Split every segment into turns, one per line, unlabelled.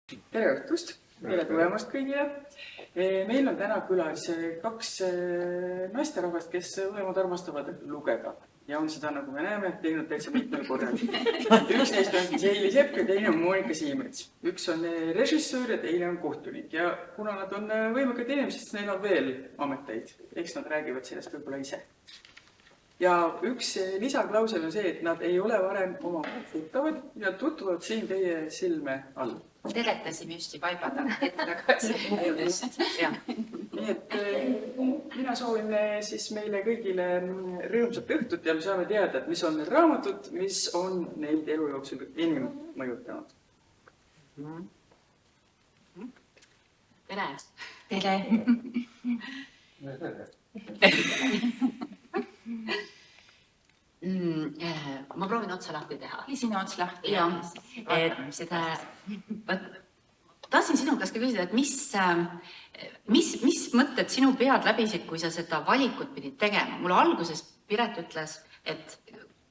Tere õhtust, tere tulemast kõigile. Meil on täna külas kaks naisterahvast, kes mõlemad armastavad lugeda ja on seda, nagu me näeme, teinud täitsa mitmel korral. Üks neist on Heili Sepp ja teine on Monika Siimets. Üks on režissöör ja teine on kohtunik ja kuna nad on võimekad inimesed, siis neil on veel ameteid. Eks nad räägivad sellest võib-olla ise. Ja üks lisaklausel on see, et nad ei ole varem oma tuttavad ja tutvuvad siin teie silme all.
Teletasime just vaibada hetke tagasi.
Nii et mina soovin siis meile kõigile rõõmsat õhtut ja me saame teada, et mis on need raamatud, mis on neid elu jooksul enim mõjutanud.
Tere!
Tere!
Ma proovin otsa lahti teha.
Sina ots lahti.
Tahtsin sinu käest küsida, et mis mõtted sinu pead läbisid, kui sa seda valikut pidid tegema? Mulle alguses Piret ütles, et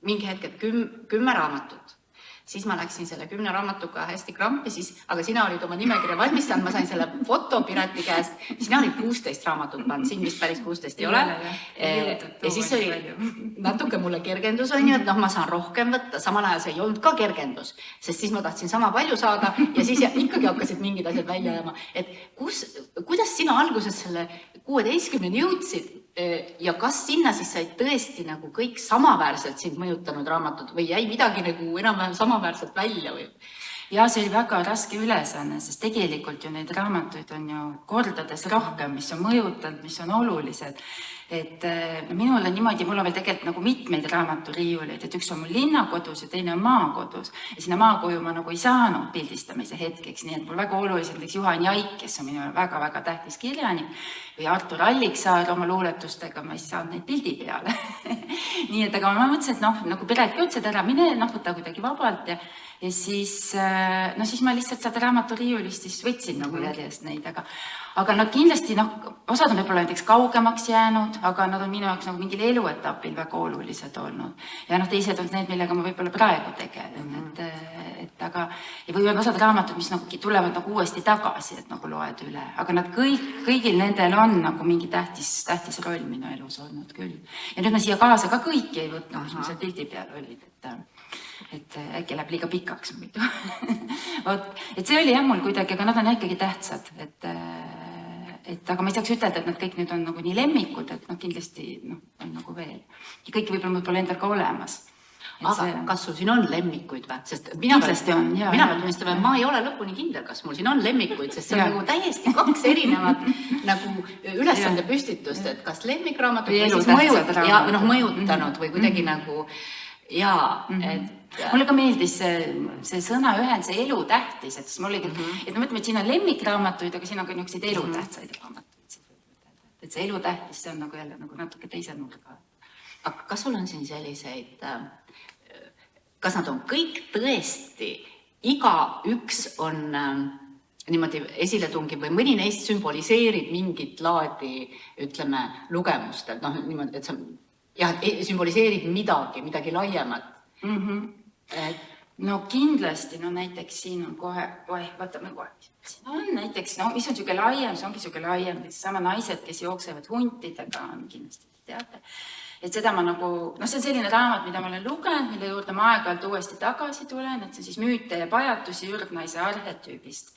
mingi hetk, et 10 raamatut. Siis ma läksin selle 10 raamatuga hästi krampi, aga sina olid oma nimekirja valmistanud, ma sain selle foto Pireti käest, sina olid 16 raamatut pannud, siin vist päris 16 ei ole. Ja siis oli natuke mulle kergendus, on ju, et ma saan rohkem võtta, samal ajal see ei olnud ka kergendus, sest siis ma tahtsin sama palju saada ja siis ikkagi hakkasid mingid asjad välja jääma. Et kuidas sina alguses selle 16-ni jõudsid ja kas sinna siis said tõesti nagu kõik samaväärselt sind mõjutanud raamatud või jäi midagi nagu enam-vähem samaväärselt välja või?
Ja see oli väga raske ülesanne, sest tegelikult ju neid raamatuid on ju kordades rohkem, mis on mõjutanud, mis on olulised. Et minul on niimoodi, mul on veel tegelikult nagu mitmeid raamaturiiuleid, et üks on mul linnakodus ja teine on maakodus. Ja sinna maakoju ma nagu ei saanud pildistamise hetkeks, nii et mul väga olulised näiteks Juhan Jaik, kes on minu väga-väga tähtis kirjanik, või Artur Alliksaar oma luuletustega, ma ei saanud neid pildi peale. Nii et aga ma mõtlesin, et nagu Piret ütles, et ära mine, võta kuidagi vabalt ja siis ma lihtsalt seda raamaturiiulist siis võtsin nagu järjest neid, aga nad kindlasti, osad on võib-olla näiteks kaugemaks jäänud, aga nad on minu jaoks nagu mingil eluetapil väga olulised olnud. Ja teised on need, millega ma võib-olla praegu tegelen. Või on osad raamatud, mis tulevad nagu uuesti tagasi, et nagu loed üle. Aga nad kõigil nendel on nagu mingi tähtis roll minu elus olnud küll. Ja nüüd ma siia kaasa ka kõiki ei võtnud, mis ma seal pildi peal olid, et äkki läheb liiga pikaks muidu. Et see oli jah mul kuidagi, aga nad on ikkagi tähtsad. Aga ma ei saaks ütelda, et nad kõik nüüd on nagu nii lemmikud, et kindlasti on nagu veel. Ja kõik võib-olla mul pole endal ka olemas.
Aga kas sul siin on lemmikuid või? Sest mina tunnistan, et ma ei ole lõpuni kindel, kas mul siin on lemmikuid, sest see on nagu täiesti kaks erinevat nagu ülesande püstitust, et kas lemmikraamatut või siis mõjutanud või kuidagi nagu
mulle ka meeldis see sõnaühend, see elutähtis, et mul oligi, et mõtleme, et siin on lemmikraamatuid, aga siin on ka niisuguseid elutähtsaid raamatuid. Et see elutähtis, see on nagu jälle natuke teise nurga.
Aga kas sul on siin selliseid, kas nad on kõik tõesti, iga üks on niimoodi esiletungiv või mõni neist sümboliseerib mingit laadi, ütleme, lugemust, et niimoodi, et see sümboliseerib midagi laiemat.
No kindlasti, näiteks siin on kohe, vaatame kohe, siin on näiteks, mis on siuke laiem, see ongi siuke laiem, sama naised, kes jooksevad huntidega on kindlasti, teate. Et seda ma nagu, see on selline raamat, mida ma olen lugenud, mille juurde ma aeg-ajalt uuesti tagasi tulen, et see on siis Müüte ja pajatusi ürgnaise arhetüübist,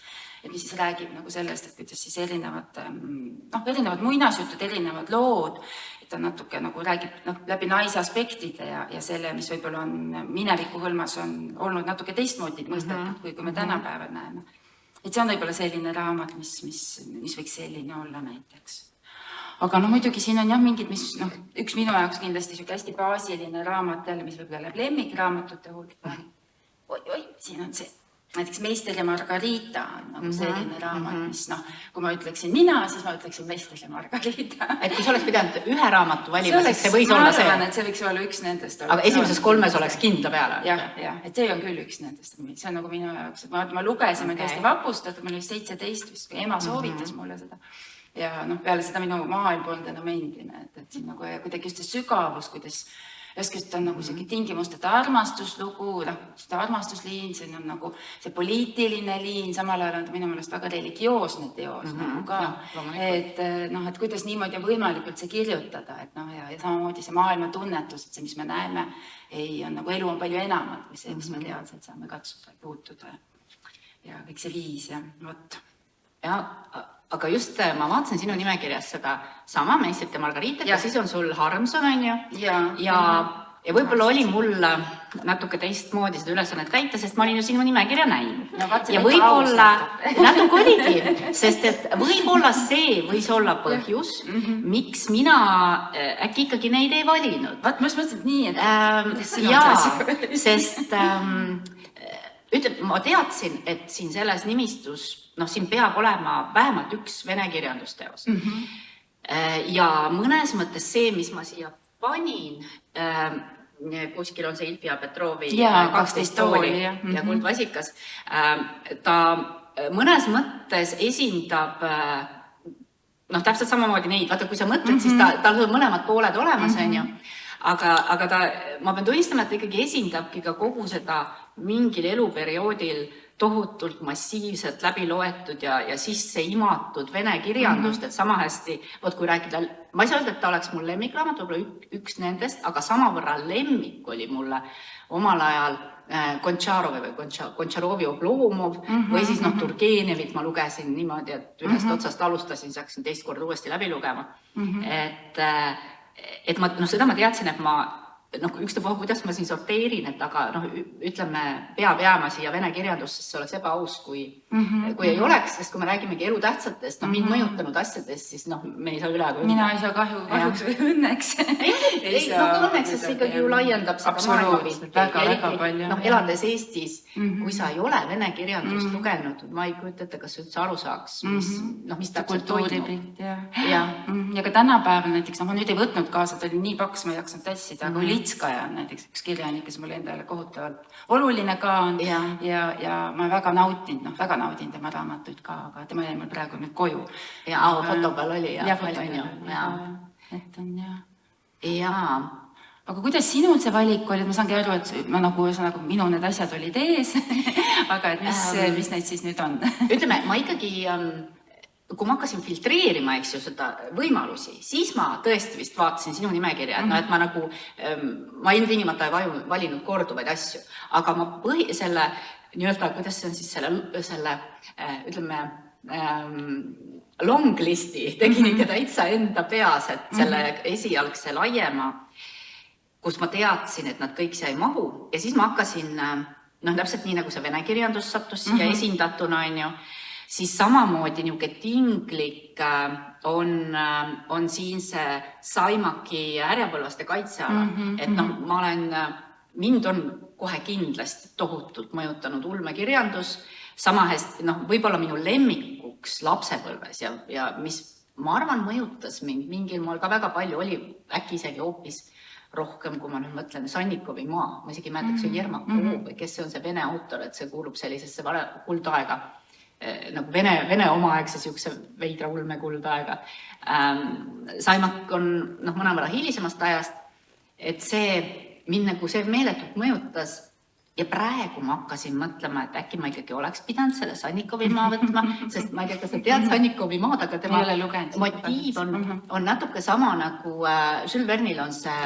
et mis siis räägib nagu sellest, et kuidas siis erinevad muinasjutud, erinevad lood, et ta natuke nagu räägib läbi naise aspektide ja selle, mis võib-olla on mineviku hõlmas on olnud natuke teistmoodi mõistetud, kui me tänapäeval näeme. Et see on võib-olla selline raamat, mis võiks selline olla näiteks. Aga muidugi siin on jah mingid, üks minu jaoks kindlasti hästi baasiline raamat jälle, mis võib-olla läheb lemmikraamatute hulka. Oi, siin on see. Näiteks Meister ja Margarita on nagu selline raamat, mis kui ma ütleksin mina, siis ma ütleksin Meister ja Margarita.
Et kui sa oleks pidanud ühe raamatu valima, siis see võis olla see.
Ma arvan, et see võiks olla üks nendest.
Aga esimeses 3 oleks kindla peale.
Jah, et see on küll üks nendest. See on nagu minu jaoks. Ma lugesin, ma tõesti vapustatud, ma olin 17, vist kui ema soovitas mulle seda. Ja peale seda minu maailm polnud enam endine, et siin nagu kuidagi just see sügavus, kuidas Raskust on nagu selline tingimusteta armastuslugu, seda armastusliin, siin on nagu see poliitiline liin, samal ajal on ta minu meelest väga religioosne teos nagu ka. Et kuidas niimoodi on võimalikult see kirjutada, et ja samamoodi see maailma tunnetus, et see, mis me näeme, on nagu elu on palju enamat, mis me reaalselt saame katsuda ja puutuda ja kõik see viis ja vot.
Ja, aga just ma vaatasin sinu nimekirjas seda sama Meistrit ja Margaritat ja siis on sul Harmson, on ju? Ja võib-olla oli mul natuke teistmoodi seda ülesannet täita, sest ma olin ju sinu nimekirja näinud. Ja võib-olla, natuke oligi, sest et võib-olla see võis olla põhjus, miks mina äkki ikkagi neid ei valinud.
Vaat, ma mõtlesin nii, et
sest ma teadsin, et siin selles nimistus, siin peab olema vähemalt üks vene kirjandusteos. Ja mõnes mõttes see, mis ma siia panin, kuskil on see Ilfi ja Petrovi 12 tooli ja Kuldvasikas, ta mõnes mõttes esindab täpselt samamoodi neid, vaata, kui sa mõtled, siis tal on mõlemad pooled olemas, on ju. Aga ma pean tunnistama, et ta ikkagi esindabki ka kogu seda mingil eluperioodil tohutult massiivselt läbi loetud ja sisse imatud vene kirjandust, et sama hästi, kui rääkida, ma ei saa öelda, et ta oleks mul lemmikraamat, võib-olla üks nendest, aga samavõrra lemmik oli mulle omal ajal Kontšarovi Oblomov või siis Turgenevit ma lugesin niimoodi, et ühest otsast alustasin, siis hakkasin teist korda uuesti läbi lugema. Et seda ma teadsin, et ma ükstapuha, kuidas ma siin sorteerin, et aga ütleme, peab jääma siia vene kirjandusse, see oleks ebaaus, kui ei oleks, sest kui me räägimegi elutähtsatest, mind mõjutanud asjadest, siis me ei saa üle.
Mina ei saa kahjuks või õnneks.
Õnneks, sest see ikkagi ju laiendab seda
maailmapilti. Väga palju.
Elades Eestis, kui sa ei ole vene kirjandust lugenud, ma ei kujuta ette, kas üldse aru saaks, mis täpselt toimub.
Ja ka tänapäeval näiteks, ma nüüd ei võtnud kaasa, ta oli nii paks, ma ei jaksanud tassida, aga Litskaja on näiteks üks kirjanik, kes mulle endale kohutavalt oluline ka on ja ma väga naudin tema raamatuid ka, aga tema jäi mul praegu nüüd koju.
Ja foto peal oli.
Aga kuidas sinul see valik oli? Ma saangi aru, et minu need asjad olid ees, aga mis neid siis nüüd on?
Ütleme, ma ikkagi... Kui ma hakkasin filtreerima, seda võimalusi, siis ma tõesti vist vaatasin sinu nimekirja, et ma ilmtingimata ei valinud korduvaid asju, aga ma selle, kuidas see on siis selle, ütleme, long listi tegin ikka täitsa enda peas, et selle esialgse laiema, kus ma teadsin, et nad kõik siia ei mahu ja siis ma hakkasin, täpselt nii nagu see vene kirjandus sattus siia esindatuna, on ju, siis samamoodi niuke tinglik on siin see Saimaki Härjapõlvaste kaitseala. Et mind on kohe kindlasti tohutult mõjutanud ulmekirjandus, sama hästi, võib-olla minu lemmikuks lapsepõlves ja mis ma arvan mõjutas mind mingil moel ka väga palju, oli äkki isegi hoopis rohkem, kui ma nüüd mõtlen Sannikovi maa, ma isegi mäletaks, see Jermakov või kes see on see vene autor, et see kuulub sellisesse kuldaega. Nagu vene omaaegse siukse veidra ulme kuldaega. Saimak on mõnevõrra hilisemast ajast, et see mind nagu see meeletult mõjutas ja praegu ma hakkasin mõtlema, et äkki ma ikkagi oleks pidanud selle Sannikovi maa võtma, sest ma ei tea, kas sa tead Sannikovi maad, aga tema motiiv on natuke sama nagu Jules Verne'il on see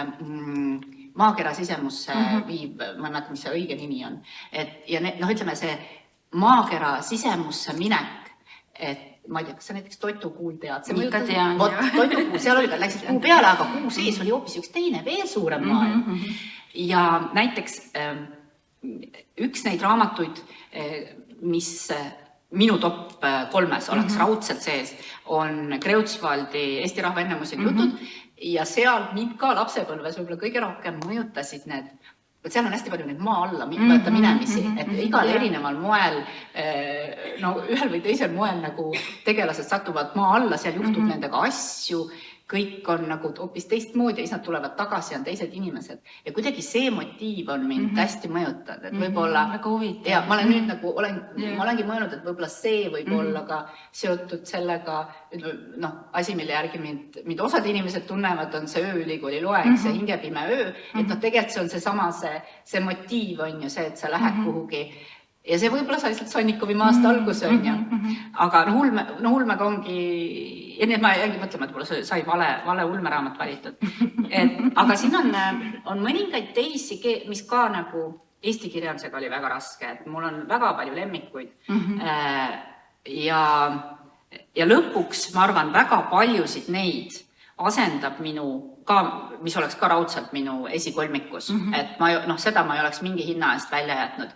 maakera sisemusse viib, ma ei mäleta, mis see õige nimi on. Ja ütleme see maakera sisemusse minek, et ma ei tea, kas sa näiteks Toitukuul tead?
Ikka tean,
jah. Toitukuul, seal läksid kuu peale, aga kuu sees oli hoopis üks teine, veel suurem maailm. Ja näiteks üks neid raamatuid, mis minu top 3 oleks raudselt sees, on Kreutzwaldi Eesti Rahva Ennemused jutud ja seal mind ka lapsepõlves võib-olla kõige rohkem mõjutasid need. Seal on hästi palju neid maa alla minemisi, et igal erineval moel, ühel või teisel moel nagu tegelased satuvad maa alla, seal juhtub nendega asju, kõik on nagu hoopis teistmoodi ja siis nad tulevad tagasi, on teised inimesed. Ja kuidagi see motiiv on mind hästi mõjutanud, et võib-olla...
Väga huvitav.
Ja ma olen nüüd nagu, ma olengi mõelnud, et võib-olla see võib olla ka seotud sellega, noh, asi, mille järgi mind osad inimesed tunnevad, on see ööülikooli loeng, see hingepime öö, et noh, tegelikult see on seesama, see motiiv on ju see, et sa lähed kuhugi. Ja see võib-olla sa lihtsalt Sonnikovi maast algus on ju. Aga ulmega ongi, ja nii, et ma jäängi mõtlema, et mulle sai vale ulmeraamat valitud. Aga siin on mõningaid teisi, mis ka nagu eesti kirjandusega oli väga raske, et mul on väga palju lemmikuid. Ja lõpuks, ma arvan, väga paljusid neid asendab mis oleks ka raudselt minu esikolmikus. Et seda ma ei oleks mingi hinna eest välja jätnud.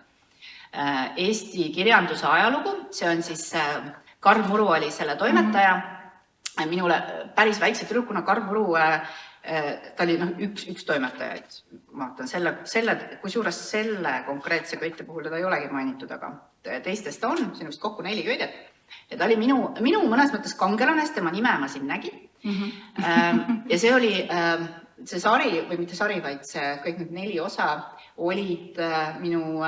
Eesti kirjanduse ajalugu, see on siis Karl Muru oli selle toimetaja. Minule päris väikse tüdrukuna Karl Muru, ta oli üks toimetajaid. Ma vaatan kusjuures selle konkreetse köite puhul teda ei olegi mainitud, aga teistest on, siin vist kokku 4 köidet. Ja ta oli minu mõnes mõttes kangelane, tema nime ma siin nägin. Ja see oli see sari, või mitte sari, vaid see kõik need 4 osa olid minu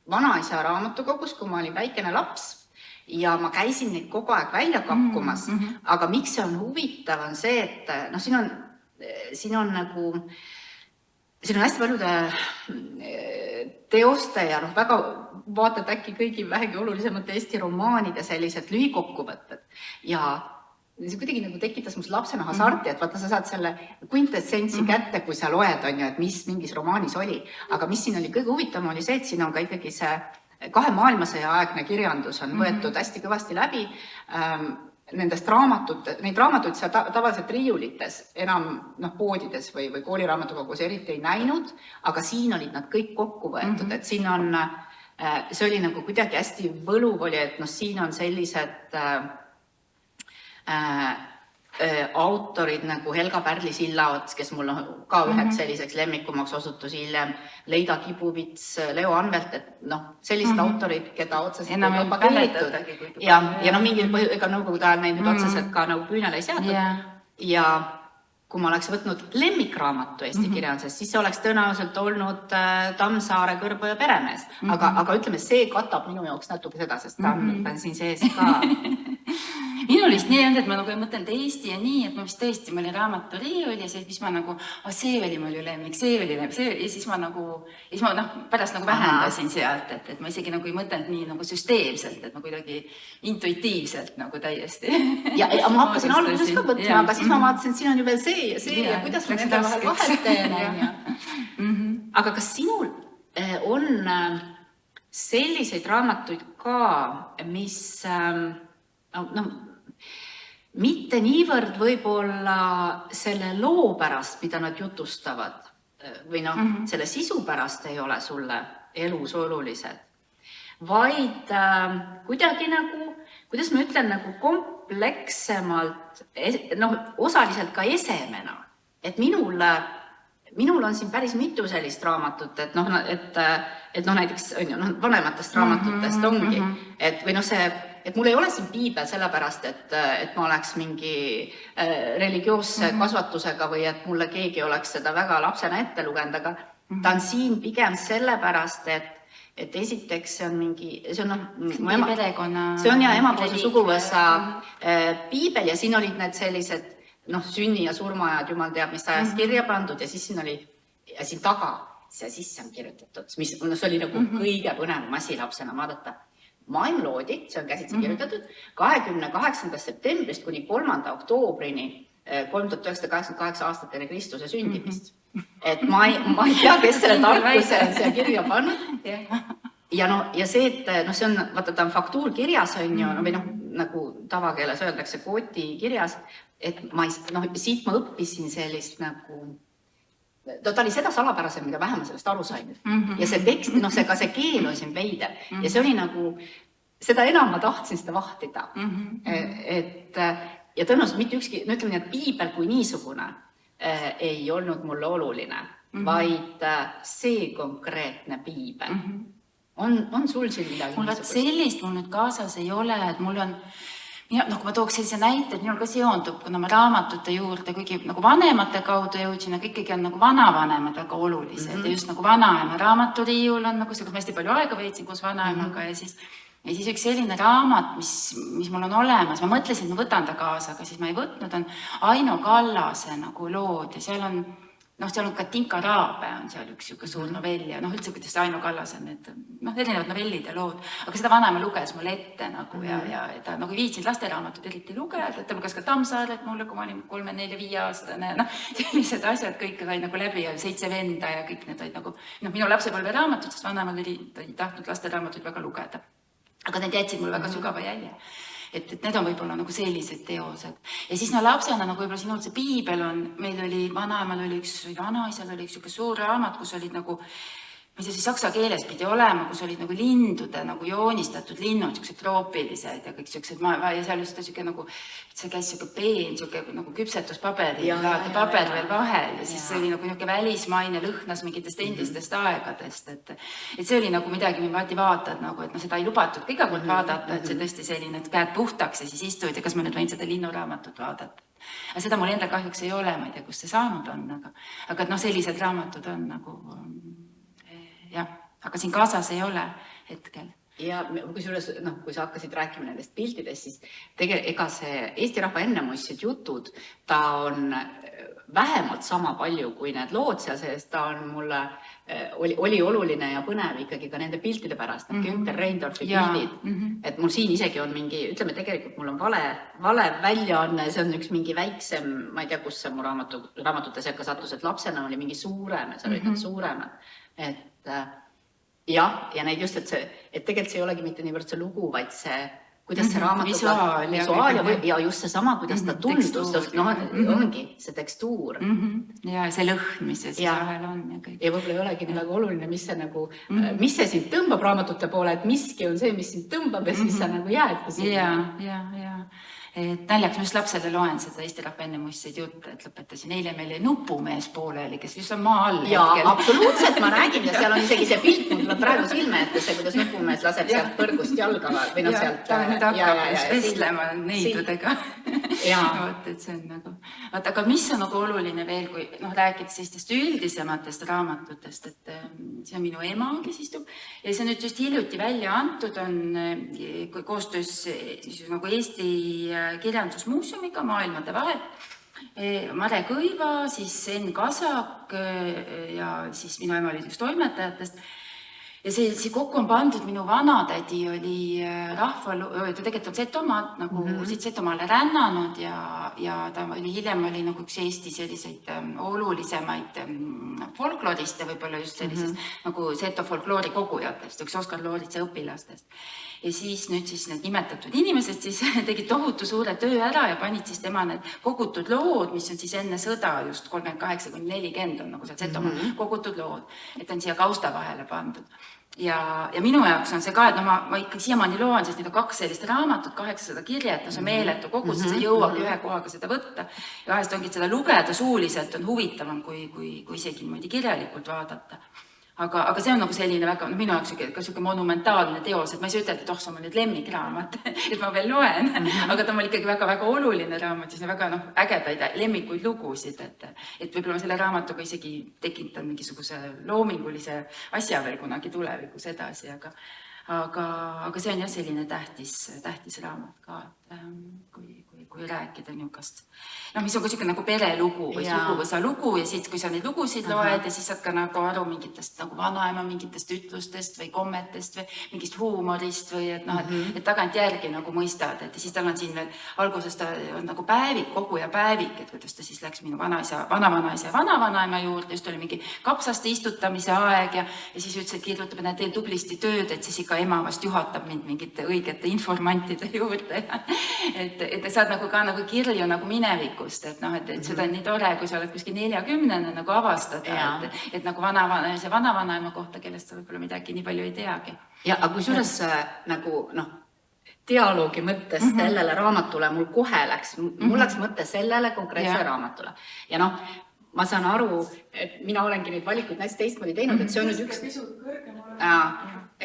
vanaisa raamatukogus, kui ma olin väikene laps ja ma käisin neid kogu aeg välja kakkumas, aga miks see on huvitav, on see, et siin on hästi paljude teoste ja väga vaatad äkki kõigi vähegi olulisemate Eesti romaanide sellised lühikokkuvõtted ja see kuidagi nagu tekitas must lapsena hasarti, et vaata, sa saad selle kvintessentsi kätte, kui sa loed, on ju, et mis mingis romaanis oli. Aga mis siin oli kõige huvitavam oli see, et siin on ka ikkagi see 2 maailmasõja aegne kirjandus on võetud hästi kõvasti läbi. Nendest neid raamatuid sa tavaliselt riiulites, enam poodides või kooliraamatukogus eriti ei näinud, aga siin olid nad kõik kokku võetud, et siin on, see oli nagu kuidagi hästi võluv oli, et siin on sellised autorid nagu Helga Pärli Sillaots, kes mul ka üheks selliseks lemmikumaks osutus hiljem, Leida Kibuvits, Leo Anvelt, et sellised autorid, keda otseselt
enam ei
propageeritud. Ja mingil põhjus, ega nõukogude ajal neid nüüd otseselt ka nagu küünele ei seatud. Ja kui ma oleks võtnud lemmikraamatu Eesti kirjanduses, siis see oleks tõenäoliselt olnud Tammsaare Kõrbo ja Peremees. Aga ütleme, see katab minu jaoks natuke seda, sest ta on siin sees ka.
Minul vist nii olnud, et ma nagu ei mõtelnud Eesti ja nii, et ma vist tõesti, ma olin raamatu riiul ja siis ma nagu, see oli mul ju lemmik, see oli lemmik, ja siis ma pärast nagu vähendasin sealt, et ma isegi nagu ei mõtelnud nii nagu süsteemselt, et ma kuidagi intuitiivselt nagu täiesti.
Ja ma hakkasin alguses ka võtma, aga siis ma vaatasin, et siin on ju veel see ja kuidas ma nende vahel vahet teen. Aga kas sinul on selliseid raamatuid ka, mis mitte niivõrd võib-olla selle loo pärast, mida nad jutustavad, või selle sisu pärast ei ole sulle elus olulised, vaid kuidagi nagu, kuidas ma ütlen, nagu komplekssemalt, osaliselt ka esemena. Et minul on siin päris mitu sellist raamatut, et näiteks vanematest raamatutest ongi, et mul ei ole siin piibel sellepärast, et ma oleks mingi religioosse kasvatusega või et mulle keegi oleks seda väga lapsena ette lugenud, aga ta on siin pigem sellepärast, et esiteks see on mingi, see on emapoolse suguvõsa piibel ja siin olid need sellised sünni ja surmaajad, jumal teab, mis ajast kirja pandud ja siis siin oli, ja siin taga see sisse on kirjutatud, mis oli nagu kõige põnevam asi lapsena vaadata. Maailm loodi, see on käsitsi kirjutatud, 28. septembrist kuni 3. oktoobrini 3988 aastat enne Kristuse sündimist. Et ma ei tea, kes selle tarkuse on siia kirja pannud. Ja see, et see on, vaata, ta on faktuurkirjas, on ju, või nagu tavakeeles öeldakse kooti kirjas, et siit ma õppisin sellist nagu, ta oli seda salapärasem, mida vähem sellest aru sain. Ja see tekst, ka see keel on siin veider. Ja see oli nagu, seda enam ma tahtsin seda vahtida. Ja tõenäoliselt mitte ükski, ütleme nii, et piibel kui niisugune ei olnud mulle oluline, vaid see konkreetne piibel. On sul siin midagi
niisugust? Sellist mul nüüd kaasas ei ole, et mul on Ja kui ma tooks sellise näite, et minul ka seondub, kuna ma raamatute juurde, kuigi nagu vanemate kaudu jõudsin, aga ikkagi on nagu vanavanemad väga olulised ja just nagu vanaema raamaturiiul on nagu see, kus ma hästi palju aega veetsin koos vanaemaga ja siis üks selline raamat, mis mul on olemas, ma mõtlesin, et ma võtan ta kaasa, aga siis ma ei võtnud, on Aino Kallase nagu lood ja seal on ka Tinka Raabe on seal üks suur novell ja üldse, kuidas Aino Kallas on need erinevad novellid ja lood, aga seda vanaema luges mulle ette nagu ja ta nagu viitsid lasteraamatut eriti lugeda, ta luges ka Tammsaaret mulle, kui ma olin 3-4-5-aastane, sellised asjad kõik sai nagu läbi ja 7 venda ja kõik need olid nagu minu lapsepõlve raamatud, sest vanaemal ei tahtnud lasteraamatuid väga lugeda. Aga need jätsid mulle väga sügava jälje. Et need on võib-olla nagu sellised teosed. Ja siis lapsena nagu võib-olla sinult see piibel on, meil oli, vanaemal oli vanaisal oli üks suur raamat, kus olid nagu, ma ei tea, saksa keeles pidi olema, kus olid nagu lindude nagu joonistatud linnud, siuksed troopilised ja kõik siuksed, ja seal just siuke nagu, see käis siuke peen, siuke nagu küpsetuspaberi, paber veel vahel ja siis see oli nagu niuke välismaine lõhnas mingitest endistest aegadest, et see oli nagu midagi, mida vaatad nagu, et seda ei lubatud iga kord vaadata, et see tõesti selline, et käed puhtaks ja siis istud ja kas ma nüüd võin seda linnuraamatut vaadata. Aga seda mul enda kahjuks ei ole, ma ei tea, kus see saanud on, aga sellised raamatud on nagu jah, aga siin kaasas ei ole hetkel.
Ja kusjuures, kui sa hakkasid rääkima nendest piltidest, siis ega see Eesti Rahva ennemuistsed jutud, ta on vähemalt sama palju kui need lood seal sees, ta on mulle, oli oluline ja põnev ikkagi ka nende piltide pärast, need Günther Reindorfi pildid, et mul siin isegi on mingi, ütleme tegelikult mul on vale väljaanne, see on üks mingi väiksem, ma ei tea, kus see mu raamatute sekka sattus, et lapsena oli mingi suurem, see oli need suuremad, et ja neid just, et tegelikult see ei olegi mitte niivõrd see lugu, vaid see, kuidas see raamat visuaal ja just seesama, kuidas ta tundus, ongi see tekstuur.
Ja see lõhn, mis see siis vahel on.
Ja võib-olla ei olegi nagu oluline, mis see sind tõmbab raamatute poole, et miski on see, mis sind tõmbab ja siis sa nagu jäädki sinna.
Ja. Näljaks, ma just lapsele loen seda Eesti Rahva ennemuistseid jutte, et lõpetasin. Eile meil oli Nupumees pooleli, kes just on maa all.
Ja absoluutselt ma räägin ja seal on isegi see pilt, mul tuleb praegu silme ette see, kuidas Nupumees laseb sealt põrgust jalga või sealt.
Ta nüüd hakkab just vestlema neidudega. Vaat, et see on nagu. Aga mis on nagu oluline veel, kui rääkida sellistest üldisematest raamatutest, et see on minu ema, kes istub ja see nüüd just hiljuti välja antud on koostöös nagu Eesti kirjandusmuuseumiga Maailmade Vahet. Mare Kõiva, siis Enn Kasak ja siis minu ema oli üks toimetajatest. Ja see kokku on pandud, minu vanatädi oli ta tegelikult on Setomaalt, nagu siit Setomaale rännanud ja ta oli hiljem oli nagu üks Eesti selliseid olulisemaid folkloriste, võib-olla just sellisest nagu Seto folkloori kogujatest, üks Oskar Looritsa õpilastest. Ja siis nüüd siis need nimetatud inimesed siis tegid tohutu suure töö ära ja panid siis tema need kogutud lood, mis on siis enne sõda just 38-40 on nagu seal Setomaal kogutud lood, et on siia kausta vahele pandud. Ja minu jaoks on see ka, et ma ikkagi siiamaani loen, sest need on 2 sellist raamatut, 800 kirjet, see on meeletu kogus, sa jõuabki ühe kohaga seda võtta. Ja vahest ongi seda lugeda suuliselt on huvitavam, kui isegi niimoodi kirjalikult vaadata. Aga see on nagu selline väga, minu jaoks ka siuke monumentaalne teos, et ma ei saa ütelda, et see on nüüd lemmikraamat, et ma veel loen, aga ta on ikkagi väga-väga oluline raamat, siis on väga ägedaid lemmikuid lugusid, et võib-olla ma selle raamatuga isegi tekitan mingisuguse loomingulise asja veel kunagi tulevikus edasi, aga see on jah selline tähtis raamat ka, kui rääkida niukast. Mis on ka siuke nagu perelugu või suguvõsa lugu ja siis, kui sa neid lugusid loed ja siis saad ka nagu aru mingitest nagu vanaema mingitest ütlustest või kommetest või mingist huumorist või et tagantjärgi nagu mõistad, et siis tal on siin veel alguses ta on nagu päevik, koguja päevik, et kuidas ta siis läks minu vanavanaisa ja vanavanaema juurde, just oli mingi kapsaste istutamise aeg ja siis ütles, et kirjutab, et teen tublisti tööd, et siis ikka ema vast juhatab mind mingite õigete informantide juurde. Et saad nagu ka nagu kirju nagu minevikust, et seda on nii tore, kui sa oled kuskil 40 nagu avastada, et nagu vanavanaema kohta, kellest sa võib-olla midagi nii palju ei teagi.
Ja, aga kui suures nagu dialoogi mõttes sellele raamatule mul kohe läks, mul läks mõte sellele konkreetsele raamatule. Ja ma saan aru, et mina olengi neid valikuid näiteks teistmoodi teinud, et see on nüüd üks...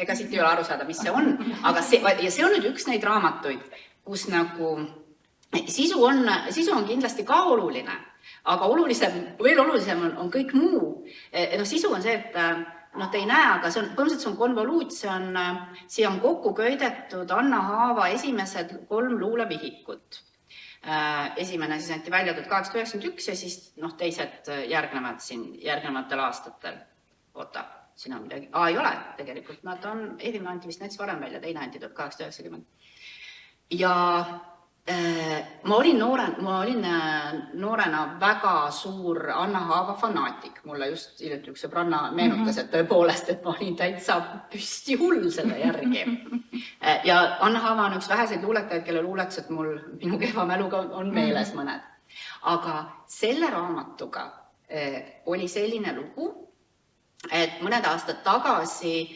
Ega siit ei ole aru saada, mis see on, aga see on nüüd üks neid raamatuid, kus nagu sisu on kindlasti ka oluline, aga veel olulisem on kõik muu. Sisu on see, et te ei näe, aga põhimõtteliselt see on konvoluut, siia on kokku köidetud Anna Haava esimesed 3 luulevihikut. Esimene siis anti välja 1891 ja siis teised järgnevad siin järgnevatel aastatel. Oota, siin on midagi. Ei ole tegelikult, nad on, esimene anti vist näiteks varem välja, teine anti 1890. Ja ma olin noorena väga suur Anna Haava fanaatik. Mulle just hiljuti üks sõbranna meenutas, et tõepoolest, et ma olin täitsa püsti hull selle järgi. Ja Anna Haava on üks väheseid luuletajaid, kelle luuletused minu kehva mäluga on meeles mõned. Aga selle raamatuga oli selline lugu, et mõned aastad tagasi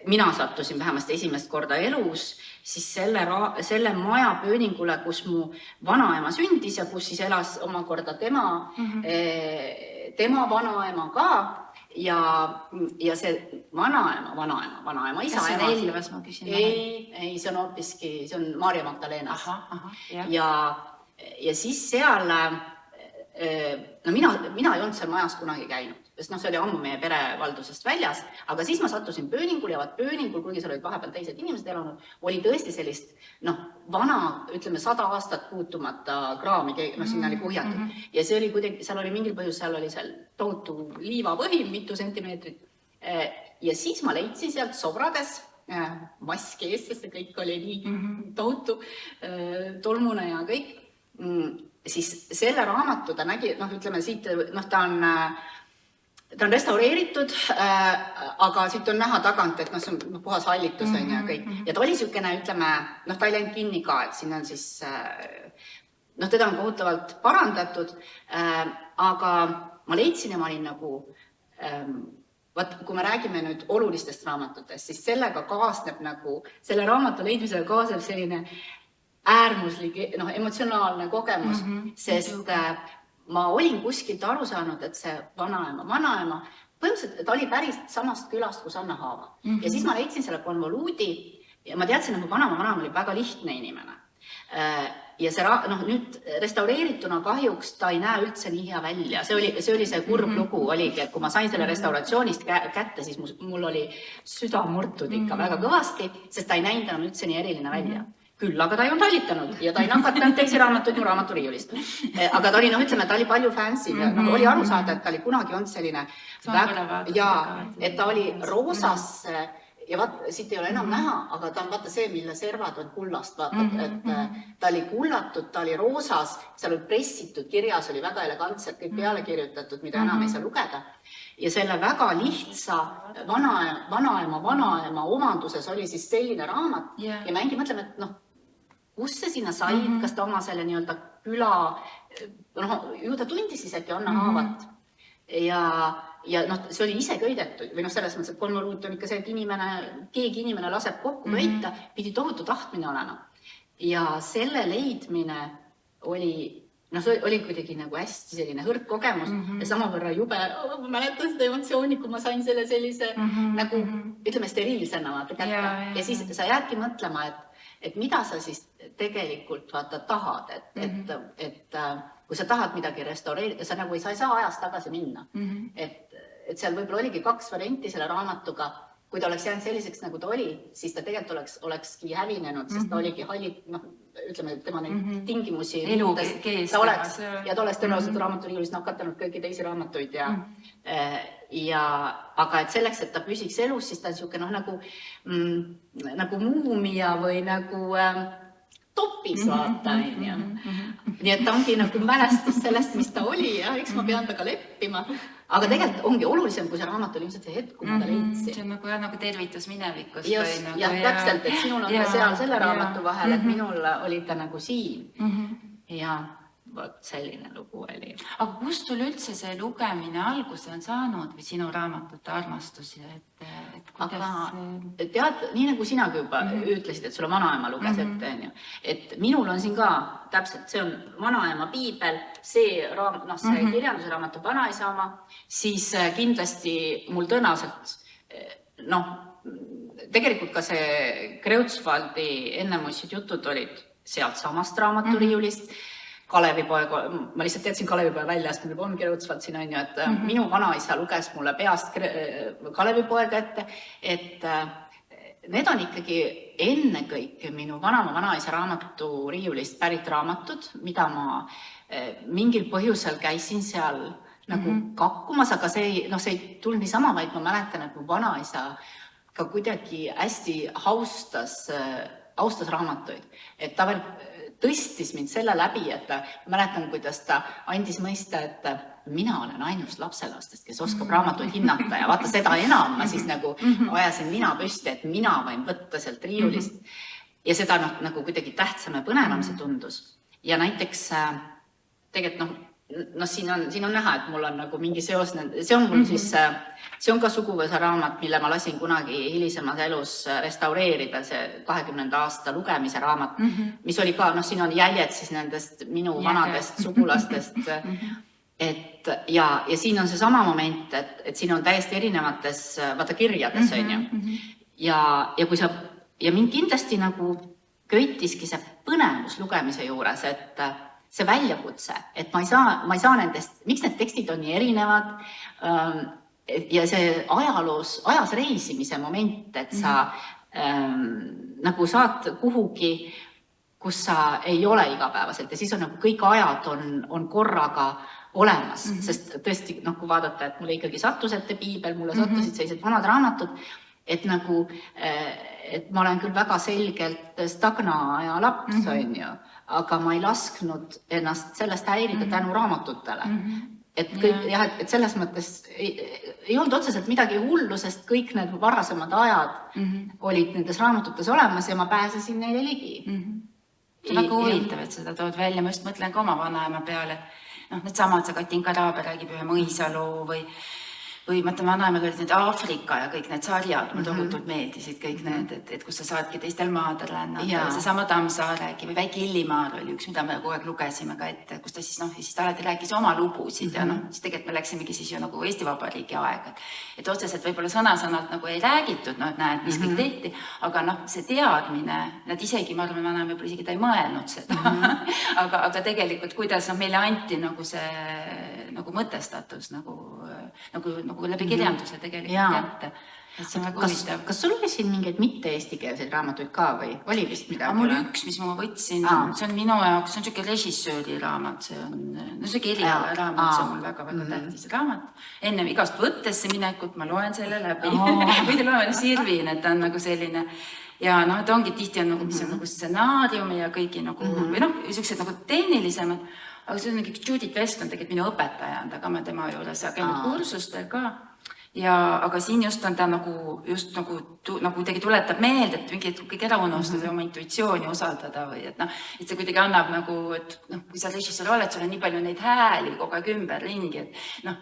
mina sattusin vähemasti esimest korda elus siis selle maja pööningule, kus mu vanaema sündis ja kus siis elas omakorda tema vanaema ka ja see vanaema isa.
Kas see on Elvas, ma küsin?
Ei, see on hoopiski, see on Maarja Magdalenas. Ja siis seal mina ei olnud seal majas kunagi käinud, sest see oli ammu meie perevaldusest väljas, aga siis ma sattusin pööningul ja pööningul, kuigi seal olid vahepeal teised inimesed elanud, oli tõesti sellist vana, ütleme 100 aastat puutumata kraami, sinna oli kuhjatud. Ja see oli kuidagi, seal oli mingil põhjus, seal oli seal tohutu liivapõhi, mitu sentimeetrit. Ja siis ma leidsin sealt sobrades maski ees, sest see kõik oli nii tohutu tolmune ja kõik. Siis selle raamatu ta nägi, ütleme siit, ta on restaureeritud, aga siit on näha tagant, et see on puhas hallitus ja kõik. Ja ta oli siukene, ütleme, ta ei läinud kinni ka, et siin on siis, teda on kohutavalt parandatud, aga ma leidsin ja ma olin nagu, kui me räägime nüüd olulistest raamatutest, siis sellega kaasneb nagu, selle raamatu leidmisega kaasneb selline äärmuslik, emotsionaalne kogemus, sest ma olin kuskilt aru saanud, et see vanaema, põhimõtteliselt ta oli päris samast külast kus Anna Haava. Ja siis ma leidsin selle konvoluudi ja ma teadsin, et mu vanaema oli väga lihtne inimene. Ja see nüüd restaureerituna kahjuks ta ei näe üldse nii hea välja. See oli see kurb lugu oligi, et kui ma sain selle restauratsioonist kätte, siis mul oli süda murtud ikka väga kõvasti, sest ta ei näinud enam üldse nii eriline välja. Küll, aga ta ei olnud hallitanud ja ta ei nakatanud teisi raamatuid mu raamaturiiulist. Aga ta oli, ütleme, ta oli palju fancy ja oli aru saada, et ta oli kunagi olnud selline et ta oli roosas ja siit ei ole enam näha, aga ta on vaata see, mille servad on kullast, vaata, et ta oli kullatud, ta oli roosas, seal oli pressitud, kirjas oli väga elegantselt kõik peale kirjutatud, mida enam ei saa lugeda. Ja selle väga lihtsa vanaema omanduses oli siis selline raamat ja ma engi mõtleme, et kus see sinna sai, kas ta oma selle nii-öelda küla, ju ta tundis siis äkki Anna Haavat ja see oli ise köidetud või selles mõttes, et konvoluut on ikka see, et keegi inimene laseb kokku köita, pidi tohutu tahtmine olema ja selle leidmine oli kuidagi nagu hästi selline hõrk kogemus ja samavõrra jube, ma mäletan seda emotsiooni, kui ma sain selle sellise nagu, ütleme, steriilsena vaata kätte ja siis sa jäädki mõtlema, et mida sa siis tegelikult vaata tahad, et kui sa tahad midagi restaureerida, sa nagu ei saa ajast tagasi minna. Et seal võib-olla oligi 2 varianti selle raamatuga, kui ta oleks jäänud selliseks, nagu ta oli, siis ta tegelikult olekski hävinenud, sest ta oligi halli, ütleme, tema neid tingimusi ta oleks tõenäoliselt raamaturiiulis nakatanud kõiki teisi raamatuid aga et selleks, et ta püsiks elus, siis ta on siuke nagu muumia või nagu topis vaata. Nii et ta ongi nagu mälestus sellest, mis ta oli ja eks ma pean taga leppima. Aga tegelikult ongi olulisem, kui see raamat oli ilmselt see hetk, kui ma ta leidsin.
See on nagu tervitus minevikus.
Jah, täpselt, et sinul on seal selle raamatu vahel, et minul oli ta nagu siin. Ja vot selline lugu oli.
Aga kust sul üldse see lugemine alguse on saanud või sinu raamatute armastusi?
Aga tead, nii nagu sinagi juba ütlesid, et sulle vanaema luges ette, et minul on siin ka täpselt, see on vanaema piibel, see kirjanduse raamat on vanaisa oma, siis kindlasti mul tõenäoliselt tegelikult ka see Kreutzwaldi ennemuissid jutud olid sealt samast raamaturiiulist. Kalevipoeg, ma lihtsalt teadsin Kalevipoe välja, sest mul juba on Kreutzwald siin, on ju, et minu vanaisa luges mulle peast Kalevipoega ette, et need on ikkagi ennekõike minu vanaisa raamaturiiulist pärit raamatud, mida ma mingil põhjusel käisin seal nagu kakkumas, aga see ei tulnud niisama, vaid ma mäletan, et mu vanaisa ka kuidagi hästi haustas raamatuid, et ta veel tõstis mind selle läbi, et ma mäletan, kuidas ta andis mõista, et mina olen ainus lapselastest, kes oskab raamatuid hinnata ja vaata seda enam ma siis nagu ajasin mina püsti, et mina võin võtta sealt riiulist ja seda nagu kuidagi tähtsam ja põnevam see tundus. Ja näiteks tegelikult siin on näha, et mul on nagu mingi seos, see on mul siis, see on ka suguvõsa raamat, mille ma lasin kunagi hilisemas elus restaureerida, see 20. aasta lugemise raamat, mis oli ka, siin on jäljed siis nendest minu vanadest sugulastest, ja siin on see sama moment, et siin on täiesti erinevates, vaata kirjades, on ju, ja mind kindlasti nagu köitiski see põnevus lugemise juures, et see väljakutse, et ma ei saa nendest, miks need tekstid on nii erinevad ja see ajas reisimise moment, et sa nagu saad kuhugi, kus sa ei ole igapäevaselt ja siis on nagu kõik ajad on korraga olemas, sest tõesti, kui vaadata, et mulle ikkagi sattus ette piibel, mulle sattusid sellised vanad raamatud, et nagu, et ma olen küll väga selgelt stagnaaja laps, on ju, aga ma ei lasknud ennast sellest häirida tänu raamatutele. Et selles mõttes ei olnud otseselt midagi hullu, sest kõik need varasemad ajad olid nendes raamatutes olemas ja ma pääsesin neile ligi.
See on väga huvitav, et seda tood välja. Ma just mõtlen ka oma vanaema peale, et need samad, see Katinka Raabe räägib ühe mõisaloo või mõtlen, vanaemal olid need Aafrika ja kõik need sarjad, mul tohutult meeldisid kõik need, et kus sa saadki teistel maadel lennata. See sama Tammsaaregi või Väike Illimaar oli üks, mida me kogu aeg lugesime ka ette, kus ta siis ta alati rääkis oma lugusid ja siis tegelikult me läksimegi siis ju nagu Eesti Vabariigi aega. Et otseselt võib-olla sõna-sõnalt nagu ei räägitud, et näed, mis kõik tehti, aga see teadmine, nad isegi, ma arvan, vanaem võib-olla isegi ta ei mõelnud seda, aga tegelikult kuidas meile anti nagu see nagu mõtestatus nagu läbi kirjanduse tegelikult kätte. See on väga huvitav.
Kas sul oli siin mingeid mitte eestikeelseid raamatuid ka või oli vist midagi?
Mul üks, mis ma võtsin, see on minu jaoks, see on siuke režissööri raamat, see on see kirjale raamat, see on mul väga-väga tähtis raamat. Enne igast võttesse minekut ma loen selle läbi või te loen Sirvin, et ta on nagu selline ja ta ongi tihti on nagu, mis on nagu stsenaariumi ja kõigi nagu, või sellised nagu tehnilisemad. Aga see on mingi Judith West on tegelikult minu õpetaja, aga ma tema juures käinud kursustel ka. Aga siin just on ta nagu kuidagi tuletab meelde, et mingi kõik ära unustada oma intuitsiooni usaldada või et see kuidagi annab nagu, et kui sa režissöör oled, sul on nii palju neid hääli kogu aeg ümber ringi, et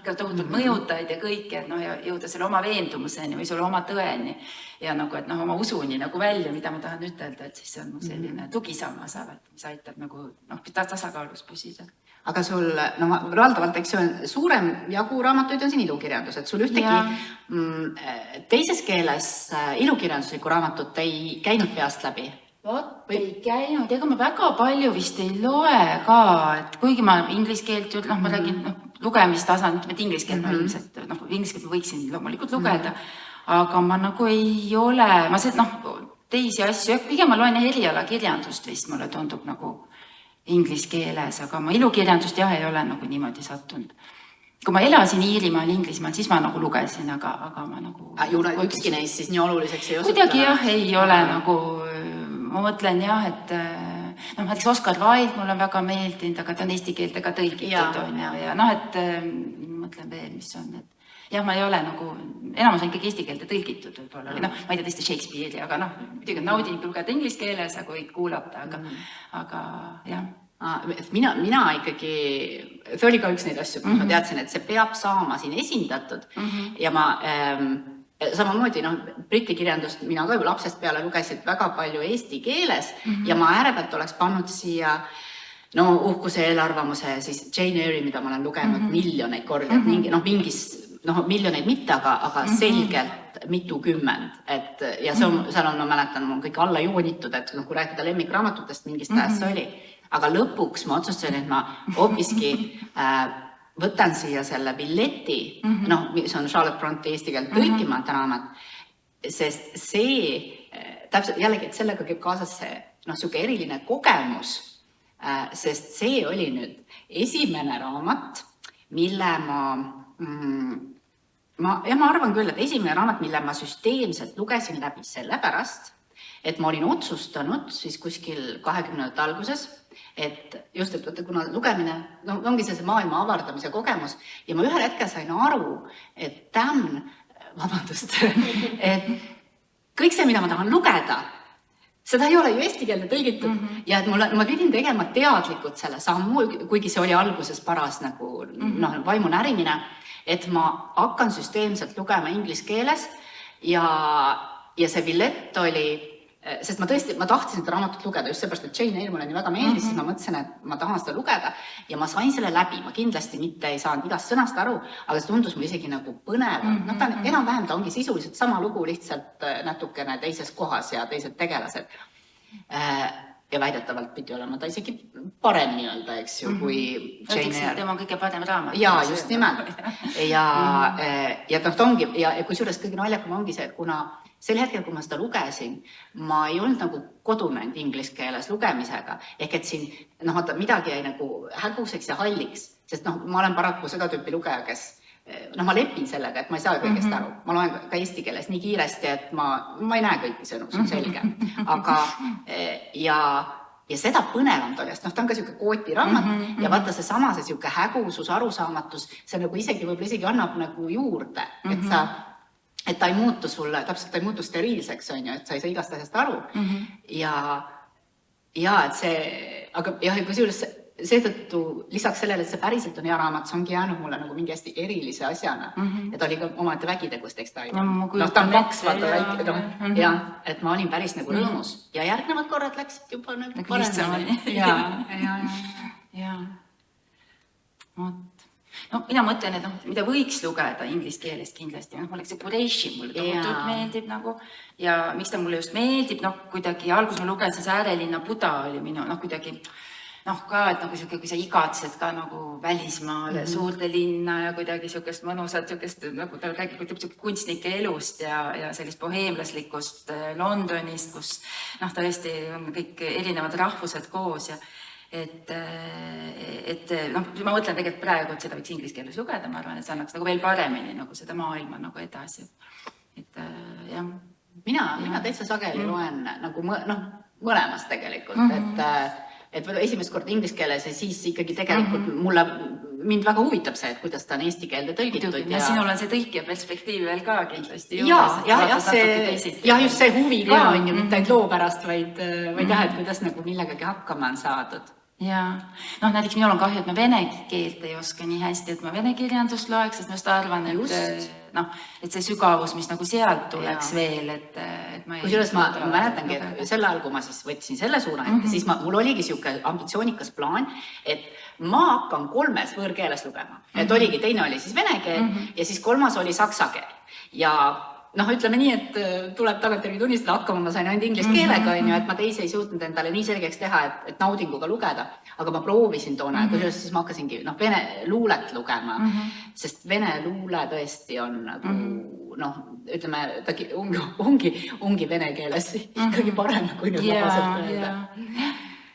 ka tohutult mõjutajaid ja kõike, et ja jõuda selle oma veendumuseni või selle oma tõeni ja nagu, et oma usuni nagu välja, mida ma tahan ütelda, et siis see on selline tugisammas, mis aitab nagu tasakaalus püsida.
Aga sul, valdavalt, eks see on suurem jagu raamatuid on siin ilukirjandus, et sul ühtegi teises keeles ilukirjanduslikku raamatut ei käinud peast läbi?
Ei käinud, ega ma väga palju vist ei loe ka, et kuigi ma inglise keelt, ma räägin lugemistasand, et inglise keelt ma ilmselt, inglise keelt ma võiksin loomulikult lugeda, aga ma nagu ei ole, ma teisi asju, pigem ma loen eriala kirjandust vist, mulle tundub nagu inglise keeles, aga ma ilukirjandust ei ole nagu niimoodi sattunud. Kui ma elasin Iirimaal, Inglismaal, siis ma nagu lugesin, aga ma nagu...
Ükski neist siis nii oluliseks ei osuta?
Kuidagi ei ole nagu, ma mõtlen et näiteks Oscar Wilde mulle on väga meeldinud, aga ta on eesti keeltega tõlgitud on ja et mõtlen veel, mis on, et ma ei ole nagu, enamus on ikkagi eesti keelde tõlgitud võib-olla, või ma ei tea teiste Shakespeare'i, aga muidugi naudin lugeda inglise keeles, aga võid kuulata, aga jah.
Mina ikkagi, see oli ka üks neid asju, kui ma teadsin, et see peab saama siin esindatud ja ma samamoodi, briti kirjandust mina ka ju lapsest peale lugesid väga palju eesti keeles ja ma äärepealt oleks pannud siia uhkuse eelarvamuse siis Jane Eyre, mida ma olen lugenud miljoneid kordi, mingis noh, miljoneid mitte, aga selgelt mitukümmend, et ja see on, seal on, ma mäletan, mul kõik alla joonitud, et noh, kui rääkida lemmikraamatutest, mingist ajast see oli, aga lõpuks ma otsustasin, et ma hoopiski võtan siia selle billeti, noh, mis on Charlotte Bronte eesti keelt tõlkimata raamat, sest see, täpselt jällegi, et sellega käib kaasas see, noh, siuke eriline kogemus, sest see oli nüüd esimene raamat, mille ma arvan küll, et esimene raamat, mille ma süsteemselt lugesin läbi sellepärast, et ma olin otsustanud siis kuskil 20. alguses, et just, et võtta, kuna lugemine, no ongi see maailma avardamise kogemus ja ma ühel hetkel sain aru, et et kõik see, mida ma tahan lugeda, seda ei ole ju eesti keelde tõlgitud ja et ma pidin tegema teadlikult selle sammu, kuigi see oli alguses paras nagu vaimu närimine, et ma hakkan süsteemselt lugema inglise keeles ja see billett oli, sest ma tõesti, ma tahtsin seda raamatut lugeda just seepärast, et Jane Eyre mulle nii väga meeldis, siis ma mõtlesin, et ma tahan seda lugeda ja ma sain selle läbi, ma kindlasti mitte ei saanud igast sõnast aru, aga see tundus mul isegi nagu põnev. No ta enam-vähem ta ongi sisuliselt sama lugu, lihtsalt natukene teises kohas ja teised tegelased. Ja väidetavalt pidi olema ta isegi parem nii-öelda, eks ju, kui Jane Eyre.
Tema on kõige parem raamat.
Jaa, just nimelt. Ja ta ongi, ja kusjuures kõige naljakam ongi see, et kuna sel hetkel, kui ma seda lugesin, ma ei olnud nagu kodunenud inglise keeles lugemisega, ehk et siin midagi jäi nagu häguseks ja halliks, sest ma olen paraku seda tüüpi lugeja, kes ma lepin sellega, et ma ei saa kõigest aru. Ma loen ka eesti keeles nii kiiresti, et ma ei näe kõiki sõnu, see on selge. Aga ja seda põnevam ta oli, sest ta on ka siuke kooti raamat ja vaata see sama, see siuke hägusus, arusaamatus, see nagu võib-olla isegi annab nagu juurde, et ta ei muutu sulle, täpselt ta ei muutu steriilseks, on ju, et sa ei saa igast asjast aru. Ja et see, aga jah, kusjuures seetõttu lisaks sellele, et see päriselt on hea raamat, see ongi jäänud mulle nagu mingi hästi erilise asjana. Ja ta oli ka omate vägitegust, eks ta oli. Ta on maksvad väike, ja et ma olin päris nagu rõõmus. Ja järgnevad korrad läksid juba nagu paremini.
Ja. No, mina mõtlen, et mida võiks lugeda inglise keeles kindlasti, oleks see Qureishi mulle tohutult meeldib nagu ja miks ta mulle just meeldib, kuidagi algus ma lugesin see Äärelinna Buda oli minu, kuidagi ka, et nagu siuke, kui sa igatsed ka nagu välismaale, suurde linna ja kuidagi siukest mõnusat, siukest, nagu ta räägib kunstnike elust ja sellist boheemlaslikust Londonist, kus tõesti on kõik erinevad rahvused koos ja et ma mõtlen tegelikult praegu, et seda võiks inglise keeles lugeda, ma arvan, et see annaks nagu veel paremini nagu seda maailma nagu edasi. Et jah.
Mina täitsa sageli loen nagu mõlemas tegelikult, et esimest kord inglise keeles ja siis ikkagi tegelikult mind väga huvitab see, et kuidas ta on eesti keelde tõlgitud.
Ja sinul on see tõlkija perspektiiv veel ka kindlasti.
Ja just see huvi ka on ju mitte ainult loo pärast, vaid jah, et kuidas nagu millegagi hakkama on saadud.
Ja näiteks minul on kahju, et ma vene keelt ei oska nii hästi, et ma vene kirjandust loeks, sest ma just arvan, et see sügavus, mis nagu sealt tuleks veel, et ma ei...
Kusjuures ma mäletangi, et selle ajal, kui ma siis võtsin selle suuna ette, siis mul oligi siuke ambitsioonikas plaan, et ma hakkan 3 võõrkeeles lugema. Et oligi, teine oli siis vene keel ja siis 3 oli saksa keel. Ja ütleme nii, et tuleb tagantjärgi tunnistada, hakkama ma sain ainult inglise keelega, et ma teisi ei suutnud endale nii selgeks teha, et naudinguga lugeda, aga ma proovisin toona, kuidas siis ma hakkasingi vene luulet lugema, sest vene luule tõesti on nagu, ütleme, ta ongi vene keeles ikkagi parem, kui nüüd vabaselt öelda.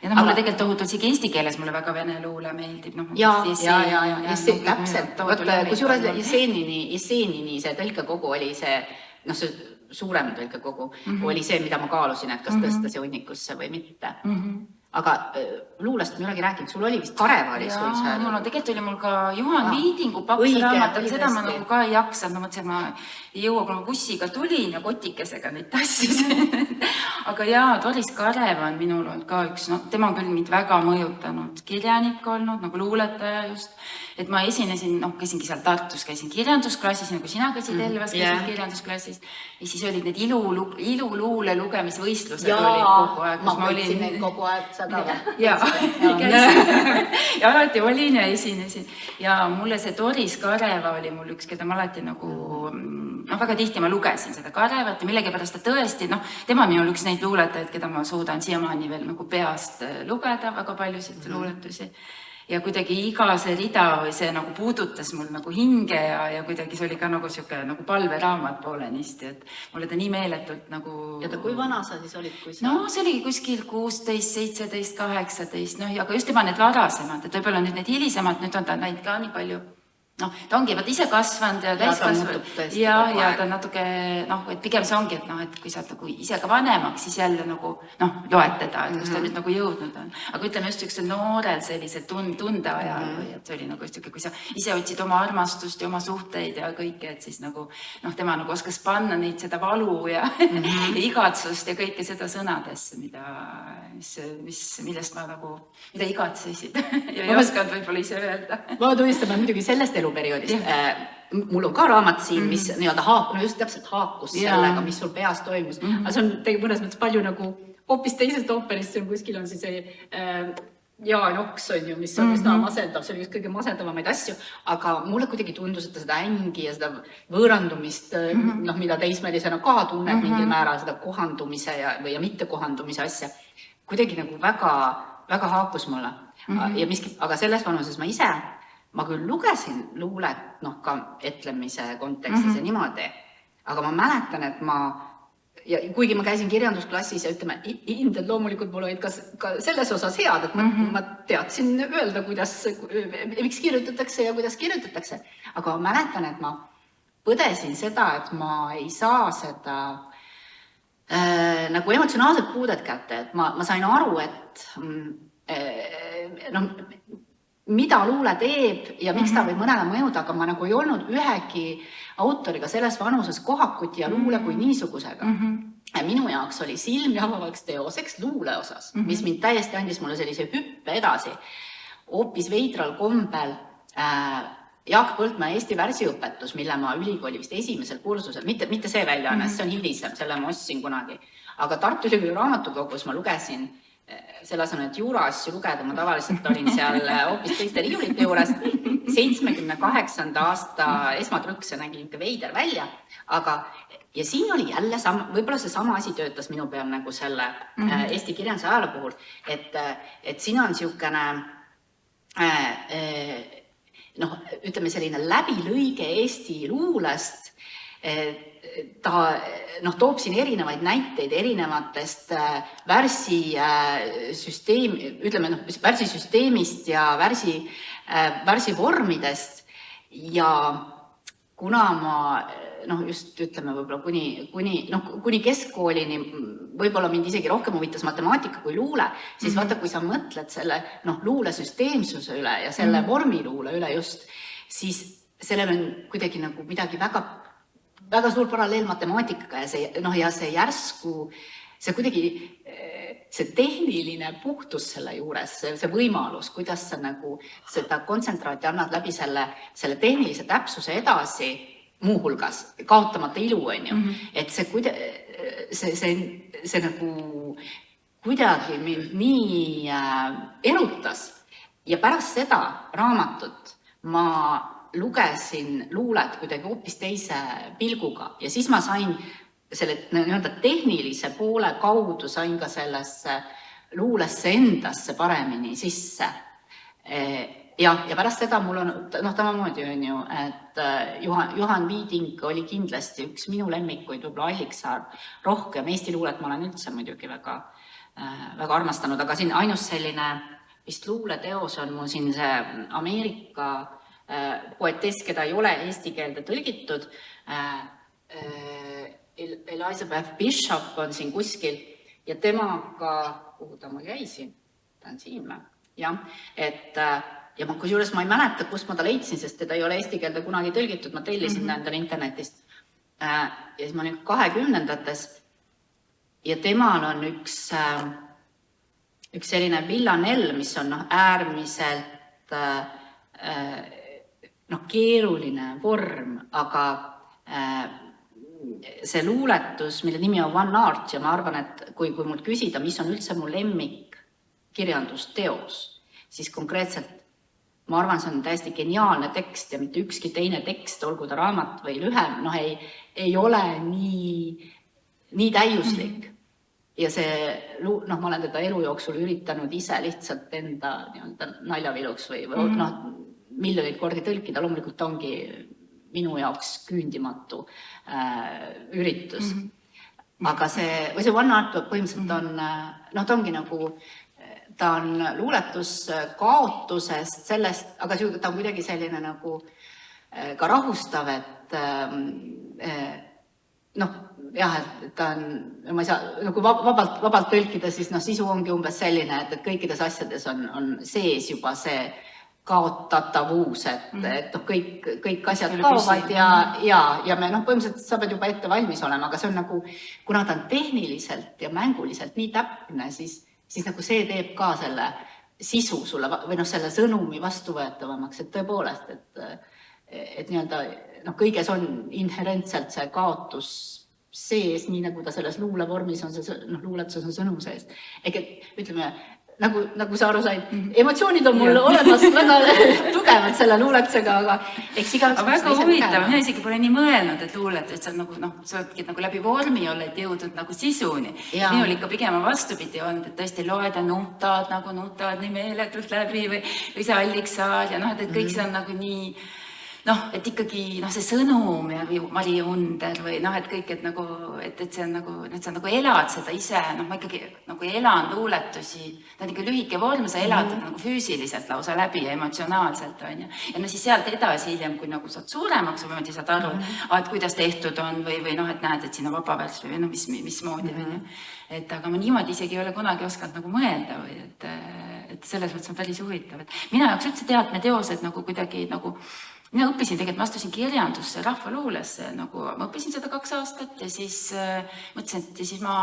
Ja mulle tegelikult tohutult siigi eesti keeles mulle väga vene luule meeldib.
Täpselt. Kusjuures Jeseenini see tõlkekogu oli see, see suurem tõlkekogu, oli see, mida ma kaalusin, et kas tõsta see hunnikusse või mitte. Aga luulest me olegi rääkinud, sul oli vist Karevaali sul see?
Tegelikult oli mul ka Juhan Viidingu paks raamat, aga seda ma nagu ka ei jaksanud. Ma mõtlesin, et ma ei jõua, kui ma bussiga tulin ja kotikesega neid tassisin. aga jaa, Doris Karev on minul olnud ka üks, no tema on küll mind väga mõjutanud kirjanik olnud, nagu luuletaja just, et ma esinesin, käisingi seal Tartus, käisin kirjandusklassis, nagu sina käisid Elvas, käisid kirjandusklassis ja siis olid need iluluule lugemisvõistlused olid kogu aeg.
Ma võtsin neid kogu aeg, sa ka või?
Ja alati olin ja esinesin ja mulle see Doris Kareva oli mul üks, keda ma alati nagu, väga tihti ma lugesin seda Karevat ja millegipärast ta tõesti, tema on minul üks neid luuletajaid, keda ma suudan siiamaani veel nagu peast lugeda, väga paljusid luuletusi. Ja kuidagi iga see rida või see nagu puudutas mul nagu hinge ja kuidagi see oli ka nagu siuke nagu palveraamat poolenisti, et mulle ta nii meeletult nagu...
Ja ta kui vana sa siis olid, kui sa...
No see oligi kuskil 16, 17, 18, aga just tema need varasemad, et võib-olla nüüd need hilisemad, nüüd on ta näinud ka nii palju. Ta ongi ise kasvanud ja täiskasvanud ja ta natuke, et pigem see ongi, et kui sa nagu ise ka vanemaks, siis jälle nagu, loed teda, et kus ta nüüd nagu jõudnud on. Aga ütleme just üks noorel sellisel tundeajal või et see oli nagu just, kui sa ise otsid oma armastust ja oma suhteid ja kõike, et siis nagu, tema nagu oskas panna neid seda valu ja igatsust ja kõike seda sõnadesse, millest ma nagu, mida igatsesid ja ei osanud võib-olla ise öelda.
Ma tunnistame muidugi sellest eluperioodist. Mul on ka raamat siin, mis just täpselt haakus sellega, mis sul peas toimus. Aga see on tegelikult mõnes mõttes palju nagu hoopis teisest ooperist, kuskil on siis Jaan Oks on ju, mis on üsna masendav, see oli üks kõige masendavamaid asju, aga mulle kuidagi tundus, et seda ängi ja seda võõrandumist, mida teismelisena ka tunneb mingil määral, seda kohandumise ja mitte kohandumise asja, kuidagi nagu väga haakus mulle. Aga selles vanuses ma küll lugesin luulet, ka etlemise kontekstis ja niimoodi, aga ma mäletan, et ja kuigi ma käisin kirjandusklassis ja ütleme, hinded loomulikult mul olid ka selles osas head, et ma teadsin öelda, miks kirjutatakse ja kuidas kirjutatakse. Aga ma mäletan, et ma põdesin seda, et ma ei saa seda nagu emotsionaalset puudet kätte, et ma sain aru, et mida luule teeb ja miks ta võib mõnele mõjuda, aga ma nagu ei olnud ühegi autoriga selles vanuses kohakuti ja luule kui niisugusega. Minu jaoks oli silmi avavaks teoseks luule osas, mis mind täiesti andis mulle sellise hüppe edasi. Hoopis veidral kombel Jaak Põldmäe Eesti värsiõpetus, mille ma ülikooli vist esimesel kursusel, mitte see väljaanne, see on hilisem, selle ma ostsin kunagi, aga Tartu Ülikooli raamatukogus ma lugesin selle asemel, et juuraasju lugeda, ma tavaliselt olin seal hoopis teiste riiulite juures. 78. aasta esmatrükk, see nägi ikka veider välja, ja siin oli jälle võib-olla see sama asi töötas minu peal nagu selle Eesti kirjanduse ajaloo puhul, et siin on siukene ütleme selline läbilõige Eesti luulest, ta toob siin erinevaid näiteid erinevatest värsisüsteemist ja värsivormidest ja kuna ma just ütleme võib-olla kuni keskkoolini võib-olla mind isegi rohkem huvitas matemaatika kui luule, siis vaata, kui sa mõtled selle luule süsteemsuse üle ja selle vormiluule üle just, siis sellel on kuidagi nagu midagi väga suur paralleel matemaatikaga ja see järsku, see kuidagi, see tehniline puhtus selle juures, see võimalus, kuidas sa nagu seda kontsentraati annad läbi selle tehnilise täpsuse edasi, muuhulgas, kaotamata ilu on ju, et see nagu kuidagi mind nii erutas ja pärast seda raamatut ma lugesin luulet kuidagi hoopis teise pilguga ja siis ma sain selle tehnilise poole kaudu sain ka sellesse luulesse endasse paremini sisse. Ja pärast seda mul on, tamamoodi on ju, et Juhan Viiding oli kindlasti üks minu lemmikuid, võib-olla Alliksaar rohkem, Eesti luulet ma olen üldse muidugi väga armastanud, aga siin ainus selline vist luuleteos on mul siin see Ameerika poetess, keda ei ole eesti keelde tõlgitud, Elizabeth Bishop on siin kuskil ja temaga, kuhu ta mul jäi siin, ta on siin või? Jah, ja kusjuures ma ei mäleta, kust ma ta leidsin, sest teda ei ole eesti keelde kunagi tõlgitud, ma tellisin endale internetist ja siis ma olin 20-ndates ja temal on üks selline villanell, mis on äärmiselt keeruline vorm, aga see luuletus, mille nimi on One Art ja ma arvan, et kui mult küsida, mis on üldse mu lemmik kirjandusteos, siis konkreetselt ma arvan, see on täiesti geniaalne tekst ja mitte ükski teine tekst, olgu ta raamat või lühem, ei ole nii täiuslik. Ja see, ma olen teda elu jooksul üritanud ise lihtsalt enda naljaviluks või miljoneid kordi tõlkida, loomulikult ta ongi minu jaoks küündimatu üritus. Aga see One Art põhimõtteliselt on, ta ongi nagu, ta on luuletus kaotusest sellest, aga ta on kuidagi selline nagu ka rahustav, et ta on, ma ei saa nagu vabalt tõlkida, siis sisu ongi umbes selline, et kõikides asjades on sees juba see kaotatavus, et kõik asjad kaovad ja me põhimõtteliselt sa pead juba ette valmis olema, aga see on nagu, kuna ta on tehniliselt ja mänguliselt nii täpne, siis nagu see teeb ka selle sisu sulle või selle sõnumi vastuvõetavamaks, et tõepoolest, et kõiges on inherentselt see kaotus sees, nii nagu ta selles luulevormis on, luuletuses on sõnum sees. Ehk et ütleme, nagu sa aru said, emotsioonid on mul olemas väga tugevad selle luuletusega, aga eks igaüks...
Aga väga huvitav, mina isegi pole nii mõelnud, et luuletus, et sa oledki nagu läbi vormi oled jõudnud nagu sisuni. Minul ikka pigem vastupidi olnud, et tõesti loed ja nutad nii meeletult läbi või see Alliksaar ja et kõik see on nagu nii... et ikkagi see sõnum ja Mari Under või et kõik, et see on nagu elad seda ise, ma ikkagi nagu elan luuletusi, ta on ikka lühike vorm, sa elad nagu füüsiliselt lausa läbi ja emotsionaalselt, on ju. Ja siis sealt edasi hiljem, kui nagu saad suuremaks või saad aru, et kuidas tehtud on või et näed, et siin on vabavärss või mismoodi, on ju. Et aga ma niimoodi isegi ei ole kunagi osanud nagu mõelda või et selles mõttes on päris huvitav. Mina jaoks üldse teadme teosed nagu kuidagi nagu mina õppisin tegelikult, ma astusin kirjandusse, rahvaluulesse, ma õppisin seda 2 aastat ja siis mõtlesin, et ja siis ma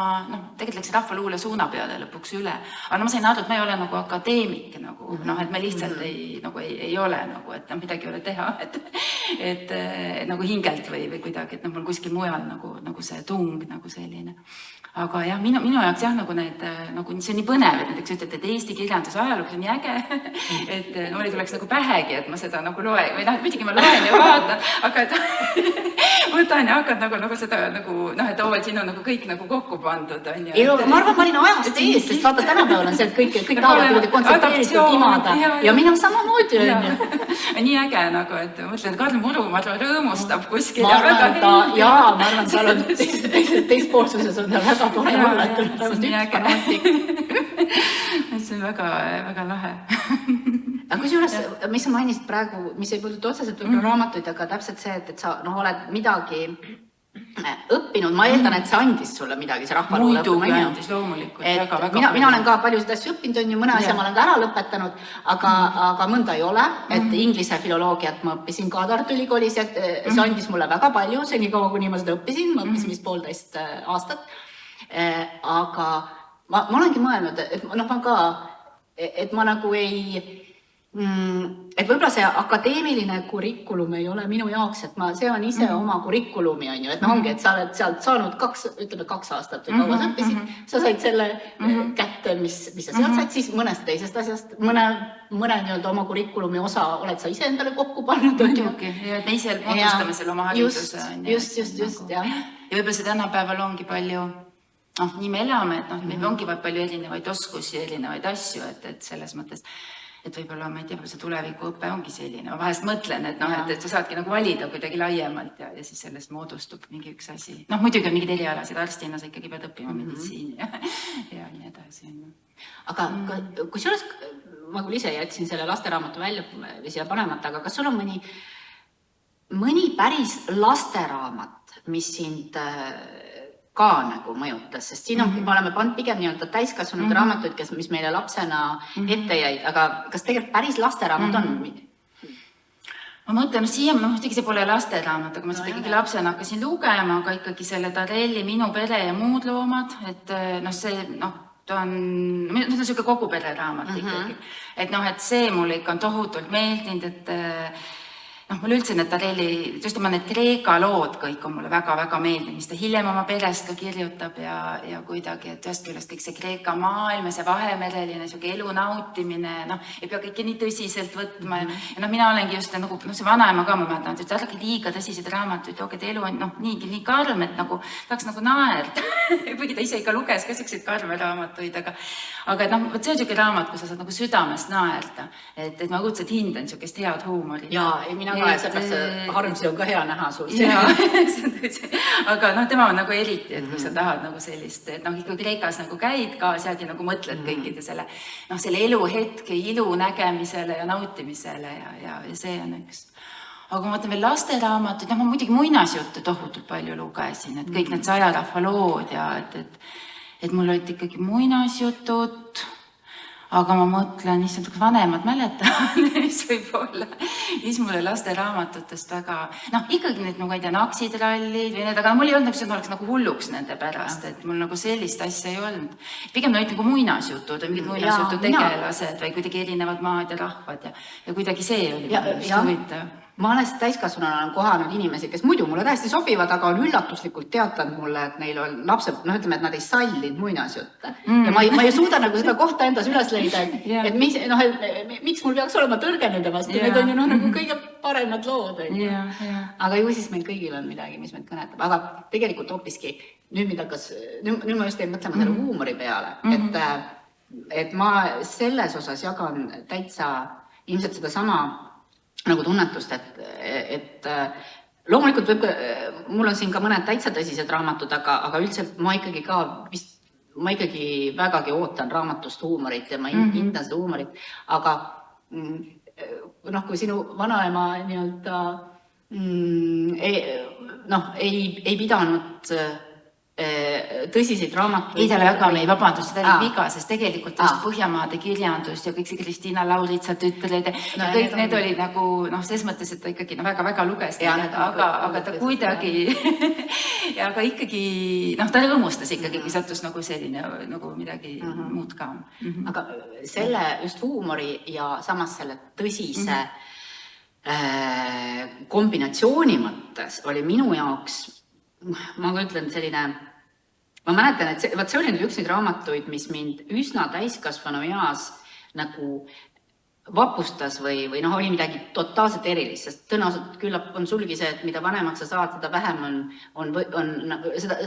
tegelikult läksin rahvaluule suuna peale lõpuks üle. Aga ma sain aru, et ma ei ole nagu akadeemik, et me lihtsalt ei ole, et midagi ei ole teha, et nagu hingelt või kuidagi, et mul kuskil mujal nagu see tung nagu selline. Aga jah, minu jaoks jah, see on nii põnev, et näiteks ütlete, et Eesti kirjanduse ajalugu on nii äge, et mulle tuleks nagu pähegi, et ma seda nagu loen, või muidugi ma loen ja vaatan, aga võtan ja hakkad nagu seda et siin on nagu kõik nagu kokku pandud.
Ma arvan, ma olin ajast ees, sest vaata tänapäeval on see, et kõik tahavad kontsentreeritud imada ja minu samamoodi on.
Nii äge, et mõtlen, et Karl Murumaa rõõmustab kuskil.
Ma arvan, seal on teispoolsuses on väga tore olla, et on
nii äge. See on väga lahe.
Aga kusjuures, mis sa mainisid praegu, mis ei puuduta otseselt võib-olla raamatuid, aga täpselt see, et sa oled midagi õppinud, ma eeldan, et see andis sulle midagi, see rahvaluule õppima.
Muidugi andis loomulikult.
Mina olen ka paljusid asju õppinud, mõne asja ma olen ka ära lõpetanud, aga mõnda ei ole, et inglise filoloogiat ma õppisin ka Tartu Ülikoolis ja see andis mulle väga palju, see nii kaua, kuni ma seda õppisin, ma õppisin vist 1,5 aastat. Aga ma olengi mõelnud, et ma nagu et võib-olla see akadeemiline kurikulum ei ole minu jaoks, et ma seon ise oma kurikulumi, on ju, et ongi, et sa oled sealt saanud 2 aastat või kaua sa õppisid, sa said selle kätte, mis sa sealt said, siis mõnest teisest asjast, mõne oma kurikulumi osa oled sa ise endale kokku pannud.
Muidugi, ja me ise moodustame selle oma hariduse.
Just, jah.
Ja võib-olla see tänapäeval ongi palju, nii me elame, et meil ongi palju erinevaid oskusi, erinevaid asju, et selles mõttes et võib-olla, ma ei tea, see tulevikuõpe ongi selline. Ma vahest mõtlen, et sa saadki nagu valida kuidagi laiemalt ja siis sellest moodustub mingi üks asi. Muidugi on mingid erialasid, arstina sa ikkagi pead õppima meditsiini ja nii edasi.
Aga kusjuures ma küll ise jätsin selle lasteraamatu välja või siia panemata, aga kas sul on mõni päris lasteraamat, mis sind ka nagu mõjutas, sest siin me oleme pannud pigem täiskasvanud raamatuid, mis meile lapsena ette jäid, aga kas tegelikult päris lasteraamat on?
ma mõtlen, siia, muidugi see pole lasteraamat, aga ma seda ikkagi lapsena hakkasin lugema, aga ikkagi selle Tarelli Minu pere ja muud loomad, et see, ta on niisugune kogu pere raamat ikkagi. Et see mulle ikka on tohutult meeldinud, et mulle üldse need Tarelli, just need Kreeka lood kõik on mulle väga-väga meeldinud, mis ta hiljem oma perest ka kirjutab ja kuidagi, et ühest küljest kõik see Kreeka maailm ja see vahemereline elu nautimine, ei pea kõike nii tõsiselt võtma ja mina olengi just nagu, see vanaema ka, ma mäletan, et ärge liiga tõsiseid raamatuid, et elu on niigi nii karm, et tahaks nagu naerda. Kuigi ta ise ikka luges ka selliseid karme raamatuid, aga see on selline raamat, kus sa saad nagu südamest naerda, et ma õudselt hindan sellisest head huumori.
Jaa, mina ka, sellepärast Harmsi on ka hea näha sul.
Aga tema on nagu eriti, et kui sa tahad nagu sellist, et ikka Kreekas nagu käid ka, sealt ja nagu mõtled kõikide selle eluhetke ilu nägemisele ja nautimisele ja see on üks. Aga ma mõtlen veel lasteraamatud, ma muidugi muinasjutte tohutult palju lugesin, et kõik need Sajarahva lood ja et mul olid ikkagi muinasjutud, aga ma mõtlen, issand, kas vanemad mäletavad, mis mulle lasteraamatutest väga, ikkagi need, ma ei tea, naksitrallid või need, aga mul ei olnud, et ma oleks nagu hulluks nende pärast, et mul nagu sellist asja ei olnud. Pigem olid nagu muinasjutud või mingid muinasjutud tegelased või kuidagi erinevad maad ja rahvad ja kuidagi see oli just huvitav.
Ma alles täiskasvanuna olen kohanud inimesi, kes muidu mulle täiesti sobivad, aga on üllatuslikult teatanud mulle, et neil on lapsed, ütleme, et nad ei sallinud muinasjutte. Ja ma ei suuda nagu seda kohta endas üles leida, et miks mul peaks olema tõrge nende vastu, need on ju nagu kõige paremad lood. Aga ju siis meil kõigil on midagi, mis meid kõnetab. Aga tegelikult hoopiski, nüüd ma just ei mõtlema selle huumori peale, et ma selles osas jagan täitsa ilmselt seda sama nagu tunnetust, et loomulikult võib, mul on siin ka mõned täitsa tõsised raamatud, aga üldiselt ma ikkagi vägagi ootan raamatust huumorit ja ma hindan seda huumorit, aga kui sinu vanaema ei pidanud tõsiseid raamatuid.
Ei, talle väga mei, vabandust, seda oli viga, sest tegelikult just Põhjamaade kirjandus ja kõik see Kristiina Lauritsa tütred ja kõik need oli nagu, selles mõttes, et ta ikkagi väga-väga luges neid, aga ta kuidagi, aga ikkagi, ta rõõmustas ikkagi, kui sattus nagu selline nagu midagi muud ka.
Aga selle just huumori ja samas selle tõsise kombinatsiooni mõttes oli minu jaoks, ma ütlen selline, ma mäletan, et see oli nüüd üks neid raamatuid, mis mind üsna täiskasvanu eas nagu vapustas või oli midagi totaalselt erilist, sest tõenäoliselt küllap on sulgi see, et mida vanemaks sa saad, seda vähem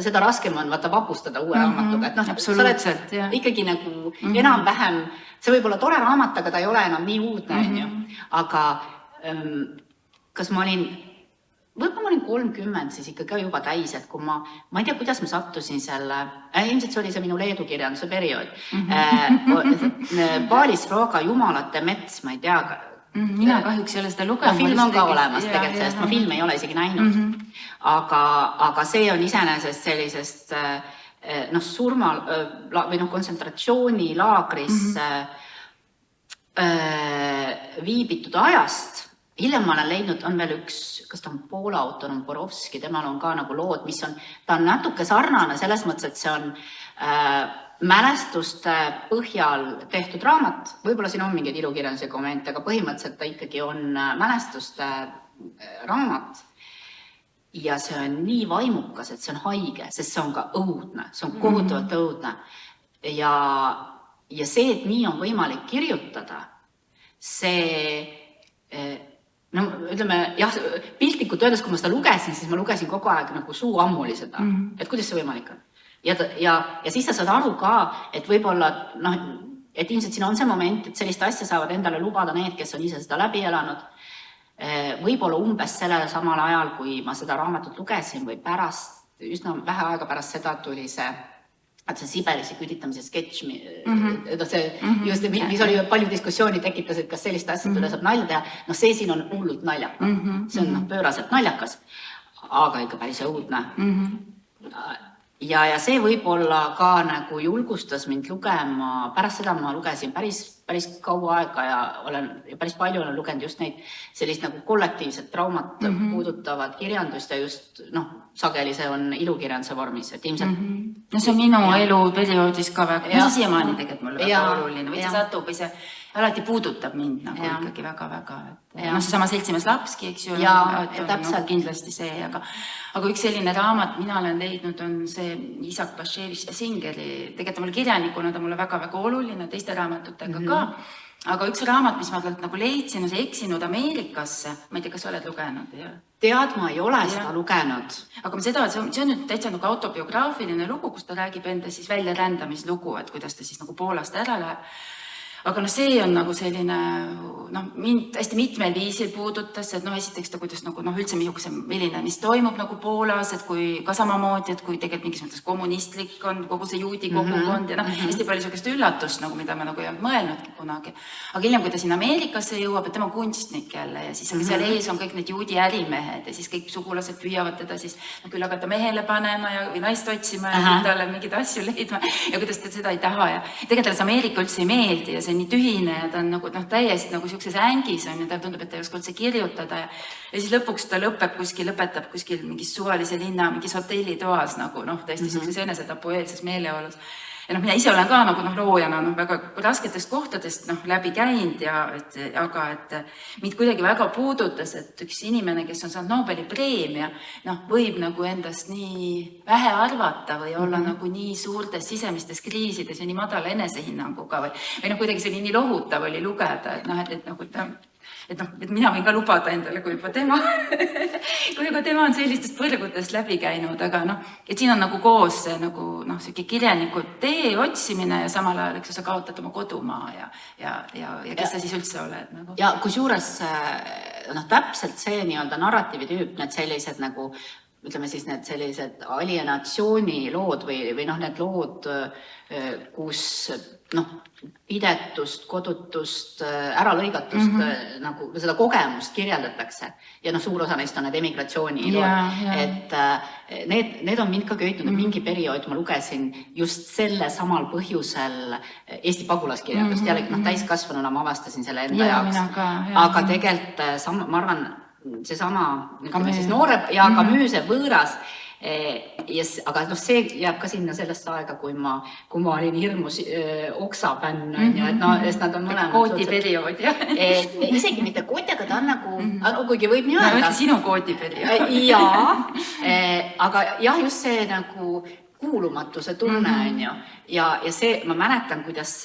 seda raskem on vaata vapustada uue raamatuga. Sa oled ikkagi nagu enam-vähem, see võib olla tore raamat, aga ta ei ole enam nii uudne, aga kas ma olin võib-olla ma olin 30, siis ikka ka juba täis, et kui ma ei tea, kuidas ma sattusin selle, ilmselt see oli see minu leedu kirjanduse periood, Paalis Rooga Jumalate mets, ma ei tea.
Mina kahjuks ei ole seda lugenud.
Film on ka olemas tegelikult, sest ma filmi ei ole isegi näinud. Aga see on iseenesest sellisest surma või kontsentratsioonilaagris viibitud ajast. Hiljem ma olen leidnud, on veel üks, kas ta on Poola autonom Borovski, temal on ka nagu lood, mis on, ta on natuke sarnane selles mõttes, et see on mälestuste põhjal tehtud raamat, võib-olla siin on mingeid ilukirjanduse kommente, aga põhimõtteliselt ta ikkagi on mälestuste raamat ja see on nii vaimukas, et see on haige, sest see on ka õudne, see on kohutavalt õudne ja see, et nii on võimalik kirjutada, see ütleme, jah, piltlikult öeldes, kui ma seda lugesin, siis ma lugesin kogu aeg nagu suu ammuli seda, et kuidas see võimalik on. Ja siis sa saad aru ka, et võib-olla, et ilmselt siin on see moment, et sellist asja saavad endale lubada need, kes on ise seda läbi elanud. Võib-olla umbes sellele samal ajal, kui ma seda raamatut lugesin või pärast, üsna vähe aega pärast seda tuli see Sibelise küüditamise sketš, mis oli palju diskussiooni tekitas, et kas sellist asja tule saab nalja teha. See siin on hullult naljaka. See on pööraselt naljakas, aga ikka päris õudne. Ja see võib-olla ka nagu julgustas mind lugema, pärast seda ma lugesin päris päris kaua aega ja päris palju olen lugenud just neid sellist nagu kollektiivset traumat puudutavat kirjandust ja just sageli see on ilukirjanduse vormis, et ilmselt
no see on minu eluperioodis ka väga, see siiamaani tegelikult mulle väga oluline, või see satub või see alati puudutab mind nagu ikkagi väga-väga. No seesama Seltsimees Lapski, eks ju, kindlasti see, aga üks selline raamat, mina olen leidnud, on see Isak Bashevitš Singeri, tegelikult mulle kirjanikuna ta mulle väga-väga oluline, teiste raamatutega ka, aga üks raamat, mis ma talt nagu leidsin, on see Eksinud Ameerikasse, ma ei tea, kas sa oled lugenud?
Tead, ma ei ole seda lugenud.
Aga seda, see on nüüd täitsa nagu autobiograafiline lugu, kus ta räägib enda siis väljarändamislugu, et kuidas ta siis nagu Poolast ära läheb. Aga see on nagu selline, mind hästi mitmel viisil puudutas, et esiteks ta kuidas nagu üldse milline, mis toimub nagu Poolas, et kui ka samamoodi, et kui tegelikult mingis mõttes kommunistlik on kogu see juudi kogukond ja hästi palju sellist üllatust, nagu, mida ma nagu ei olnud mõelnudki kunagi. Aga hiljem, kui ta siin Ameerikasse jõuab, et tema kunstnik jälle ja siis seal ees on kõik need juudi ärimehed ja siis kõik sugulased püüavad teda siis küll hakata mehele panema või naist otsima ja talle mingeid asju leidma ja kuidas ta seda ei taha ja tegelikult Ameerika üldse ei meeldi ja see nii tühine ja ta on nagu täiesti nagu siukses ängis on ja ta tundub, et ta ei oska üldse kirjutada ja siis lõpuks ta lõpetab kuskil mingis suvalise linna mingis hotellitoas nagu täiesti siukses enesetapueelses meeleolus. Ja mina ise olen ka nagu loojana väga rasketest kohtadest läbi käinud aga et mind kuidagi väga puudutas, et üks inimene, kes on saanud Nobeli preemia, võib nagu endast nii vähe arvata või olla nagu nii suurtes sisemistes kriisides ja nii madala enesehinnanguga või kuidagi see oli nii lohutav oli lugeda, et mina võin ka lubada endale, kui juba tema on sellistest põrgudest läbi käinud, aga et siin on nagu koos see nagu selline kirjaniku tee otsimine ja samal ajal, eks sa kaotad oma kodumaa ja kes sa siis üldse oled nagu.
Ja kusjuures täpselt see nii-öelda narratiivi tüüp, need sellised nagu ütleme siis need sellised alienatsiooni lood või need lood, kus pidetust, kodutust, äralõigatust, nagu seda kogemust kirjeldatakse. Ja suur osa neist on need emigratsiooni lood. Et need on mind ka köitnud, et mingi periood ma lugesin just selle samal põhjusel Eesti pagulaskirjandust. Jällegi täiskasvanuna ma avastasin selle enda jaoks. Aga tegelikult, ma arvan, seesama noore ja Camus võõras, aga see jääb ka sinna sellesse aega, kui ma olin hirmus oksafänn, et nad on mõlemad
koodiperiood, jah.
Isegi mitte koodi, aga ta on nagu, kuigi võib nii öelda.
Sinu koodiperiood.
Jaa, aga jah, just see nagu kuulumatuse tunne on ju. Ja see, ma mäletan, kuidas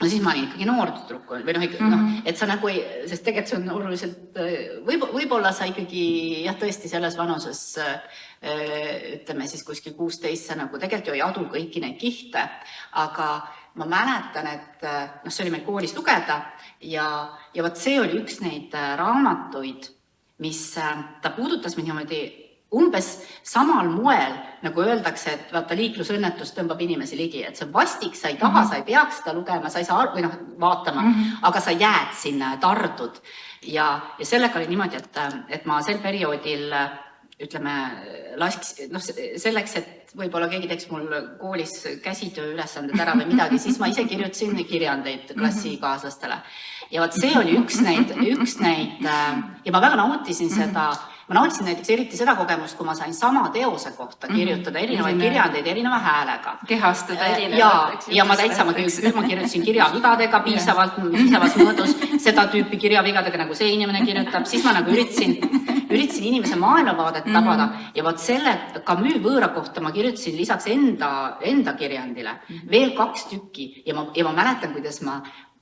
siis ma olin ikkagi noor tüdruk või et sa nagu ei, sest tegelikult see on oluliselt, võib-olla sa ikkagi jah, tõesti selles vanuses ütleme siis kuskil 16 sa nagu tegelikult ju ei adu kõiki neid kihte, aga ma mäletan, et see oli meil koolis lugeda ja võt see oli üks neid raamatuid, mis ta puudutas mind niimoodi umbes samal moel, nagu öeldakse, et vaata liiklusõnnetus tõmbab inimesi ligi, et see on vastik, sa ei taha, sa ei peaks seda lugema, sa ei saa või vaatama, aga sa jääd sinna ja tardud. Ja sellega oli niimoodi, et ma sel perioodil, ütleme, selleks, et võib-olla keegi teeks mul koolis käsitöö ülesanded ära või midagi, siis ma ise kirjutasin kirjandeid klassikaaslastele. Ja vaat see oli üks neid, ja ma väga nautisin seda. Ma nautisin näiteks eriti seda kogemust, kui ma sain sama teose kohta kirjutada erinevaid kirjandeid erineva häälega.
Kehastada erinevaid.
Ja ma täitsa, ma kirjutasin kirjavigadega piisavalt mõõdus, seda tüüpi kirjavigadega, nagu see inimene kirjutab, siis ma nagu üritasin inimese maailmavaadet tabada ja vaat selle Camus võõra kohta ma kirjutasin lisaks enda kirjandile veel 2 tükki ja ma mäletan, kuidas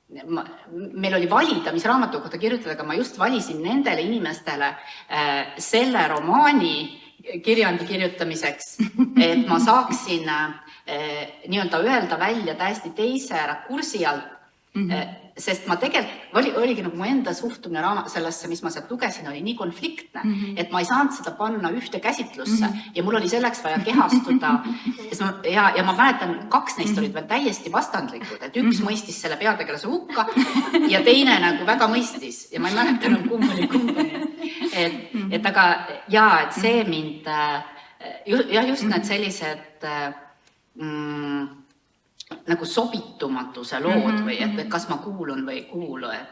meil oli valida, mis raamatu kohta kirjutada, aga ma just valisin nendele inimestele selle romaani kirjandi kirjutamiseks, et ma saaksin nii-öelda öelda välja täiesti teise rakursi alt, sest ma tegelikult oligi nagu mu enda suhtumine sellesse, mis ma sealt lugesin, oli nii konfliktne, et ma ei saanud seda panna ühte käsitlusse ja mul oli selleks vaja kehastuda. Ja ma mäletan, 2 neist olid veel täiesti vastandlikud, et üks mõistis selle peategelase hukka ja teine nagu väga mõistis ja ma ei mäleta enam kumbani. Et aga jaa, et see mind, just need sellised nagu sobitumatuse lood või et kas ma kuulun või ei kuulu, et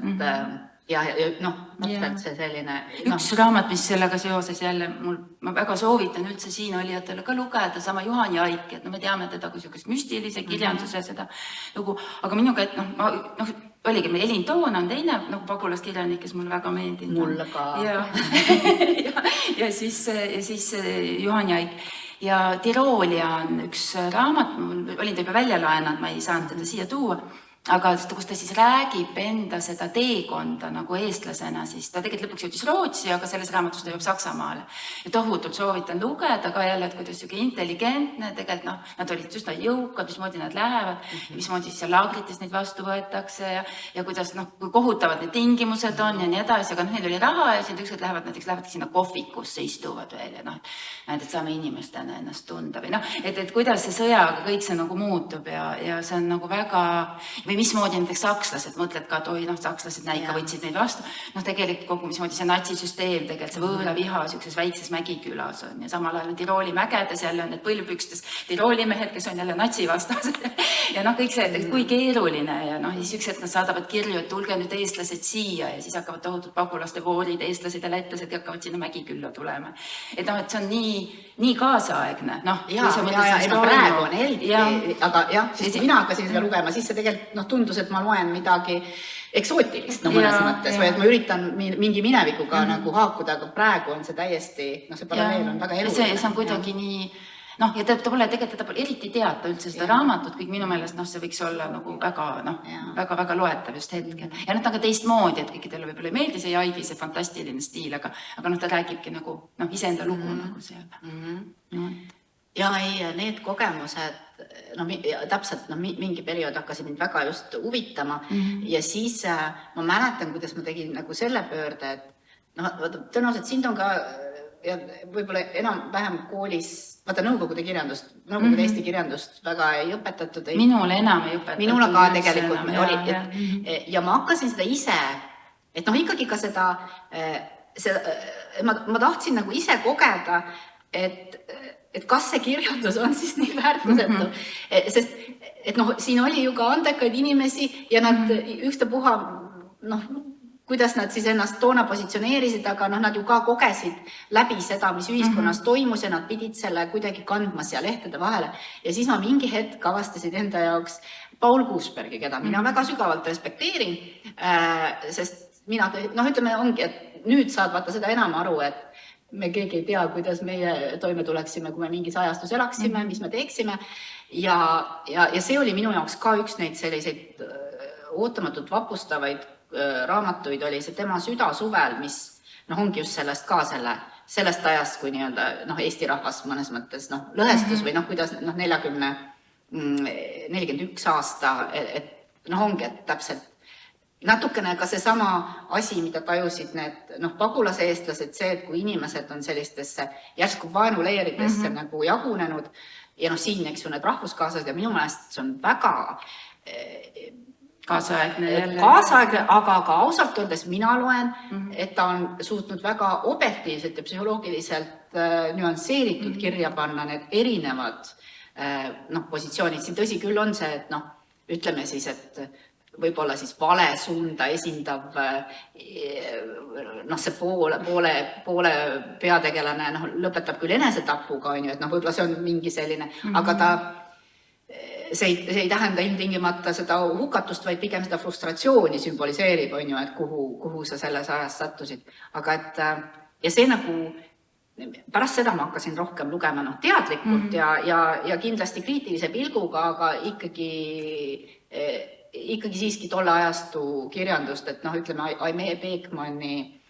ja noh, mõtled see selline...
Üks raamat, mis sellega seoses jälle ma väga soovitan üldse siin olijatele ka lugeda, sama Juhan Jaik, et me teame teda kui sellist müstilise kirjanduse seda lugu, aga minuga, et oligi, Elin Toon on teine pagulaskirjanik, kes mulle väga meeldib.
Mulle ka.
Ja siis Juhan Jaik. Ja Tiroolia on üks raamat, olin ta juba välja laenanud, ma ei saanud teda siia tuua, aga kus ta siis räägib enda seda teekonda nagu eestlasena, siis ta tegelikult lõpuks jõudis Rootsi, aga selles raamatus ta jõuab Saksamaale. Ja tohutult soovitan lugeda ka jälle, et kuidas siuke intelligentne, tegelikult nad olid üsna jõukad, mismoodi nad lähevad, mismoodi siis seal laagrites neid vastu võetakse ja kuidas kui kohutavad need tingimused on ja nii edasi, aga neil oli raha ja siis ükskord lähevad sinna kohvikusse, istuvad veel ja et saame inimestena ennast tunda või et kuidas see sõjaga kõik see nagu muutub ja see on nagu väga mismoodi näiteks sakslased, mõtled ka, et sakslased näika võtsid neid vastu. Tegelikult kogu mismoodi see natsisüsteem, tegelikult see võõra viha sükses väikses mägikülas on ja samal ajal on Tirooli mägedes jälle on need põlvpükstes Tirooli mehed, kes on jälle natsivastased. Ja kõik see, et kui keeruline ja siis üks hetk nad saadavad kirju, et tulge nüüd eestlased siia ja siis hakkavad tohutud pagulaste voorid, eestlased ja lätlased hakkavad sinna mägikülla tulema. Et see on nii kaasaegne.
Praegu on eriti, aga siis mina hakkasin seda lugema, siis see tegelikult tundus, et ma loen midagi eksootilist mõnes mõttes või et ma üritan mingi minevikuga nagu haakuda, aga praegu on see täiesti, see paralleel on väga eluline.
See on kuidagi nii, ja ta pole tegelikult eriti teata üldse seda raamatut, kõik minu meelest see võiks olla nagu väga loetav just hetkel. Ja ta on ka teistmoodi, et kõikidele võib-olla ei meeldi see Jaigi, see fantastiline stiil, aga ta räägibki nagu iseenda lugu nagu seal.
Ja need kogemused, täpselt mingi periood hakkasid mind väga just huvitama ja siis ma mäletan, kuidas ma tegin nagu selle pöörde, et tõenäoliselt sind on ka võib-olla enam-vähem koolis, nõukogude kirjandust, nõukogude eesti kirjandust väga ei õpetatud.
Minule enam ei õpetatud.
Minule ka tegelikult oli. Ja ma hakkasin seda ise, et ikkagi ka seda, ma tahtsin nagu ise kogeda, et kas see kirjandus on siis nii väärtusetu, sest et siin oli ju ka andekaid inimesi ja nad ükstapuha, kuidas nad siis ennast toona positsioneerisid, aga nad ju ka kogesid läbi seda, mis ühiskonnas toimus ja nad pidid selle kuidagi kandma siia lehtede vahele. Ja siis ma mingi hetk avastasin enda jaoks Paul Kuusbergi, keda mina väga sügavalt respekteerin, sest mina, ütleme, ongi, et nüüd saad vaata seda enam aru, et me keegi ei tea, kuidas meie toime tuleksime, kui me mingis ajastus elaksime, mis me teeksime. Ja see oli minu jaoks ka üks neid selliseid ootamatult vapustavaid raamatuid, oli see tema Süda suvel, mis ongi just sellest ka sellest ajast, kui Eesti rahvas mõnes mõttes lõhestus või kuidas 41 aasta, et ongi, et täpselt natukene ka see sama asi, mida tajusid need pagulase eestlased, see, et kui inimesed on sellistesse järsku vaenuleeridesse nagu jagunenud ja siin, eks ju, need rahvuskaaslased ja minu meelest see on väga
kaasaegne,
aga ka ausalt öeldes mina loen, et ta on suutnud väga objektiivselt ja psühholoogiliselt nüansseeritud kirja panna need erinevad positsioonid. Siin tõsi küll on see, et ütleme siis, et võib-olla siis vale suunda esindav see poole peategelane lõpetab küll enesetapuga, et võib-olla see on mingi selline, aga see ei tähenda ilmtingimata seda hukatust, vaid pigem seda frustratsiooni sümboliseerib, et kuhu sa selles ajas sattusid. Aga ja see pärast seda ma hakkasin rohkem lugema teadlikult ja kindlasti kriitilise pilguga, aga ikkagi siiski tolle ajastu kirjandust, et ütleme, Aimee Beekmanni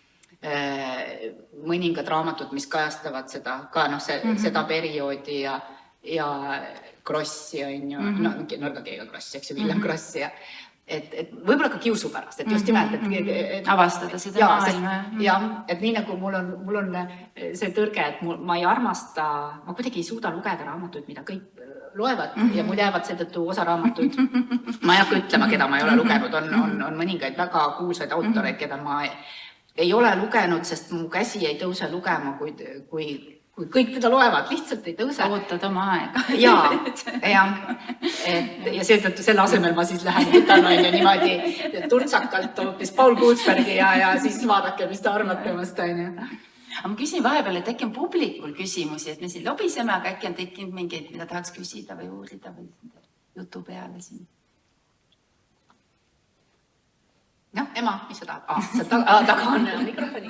mõningad raamatud, mis kajastavad seda perioodi ja Krossi on ju, Norgakeega Krossi, eks ju, Villem Krossi ja et võib-olla ka kiusu pärast, et just nimelt, et
avastada seda maailma.
Ja, et nii nagu mul on see tõrge, et ma ei armasta, ma kuidagi ei suuda lugeda raamatuid, mida kõik loevad ja mul jäävad seetõttu osa raamatuid. Ma ei hakka ütlema, keda ma ei ole lugenud, on mõningaid väga kuulsaid autoreid, keda ma ei ole lugenud, sest mu käsi ei tõuse lugema, kui kui kõik teda loevad, lihtsalt ei tõuse.
ootad oma aega.
ja seetõttu selle asemel ma siis lähen võtan onju niimoodi turtsakalt hoopis Paul Puusbergi ja siis vaadake, mis te arvate temast onju.
Aga ma küsin vahepeal, et äkki on publikul küsimusi, et me siin lobiseme, aga äkki on tekkinud mingeid, mida tahaks küsida või uurida või jutu peale siin.
Noh, ema, mis sa tahad? Sa taga on mikrofoni.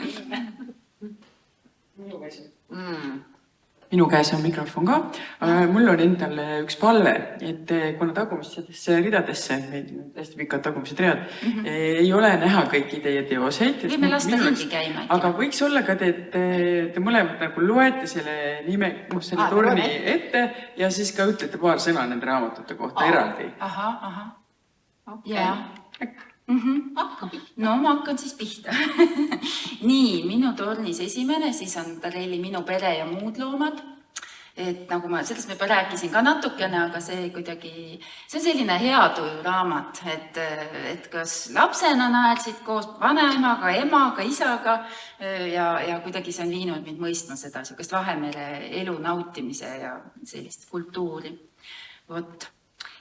Minu käes on mikrofon ka. Mul on endal üks palve, et kuna tagumistesse ridadesse, hästi pikad tagumised read, ei ole näha kõiki teie teoseid.
Võime lasta ringi käima.
Aga võiks olla ka, et te mõlemad nagu loete selle nime, selle torni ette ja siis ka ütlete paar sõna nende raamatute kohta eraldi.
Ahah. Jaa. No ma hakkan siis pihta. Nii, minu tornis esimene, siis on Tareli Minu pere ja muud loomad. Et nagu ma, sellest ma juba rääkisin ka natukene, aga see kuidagi, see on selline heatuju raamat, et kas lapsena naersid koos vanaemaga, emaga, isaga ja kuidagi see on viinud mind mõistma seda sihukest Vahemere elu nautimise ja sellist kultuuri. Vot.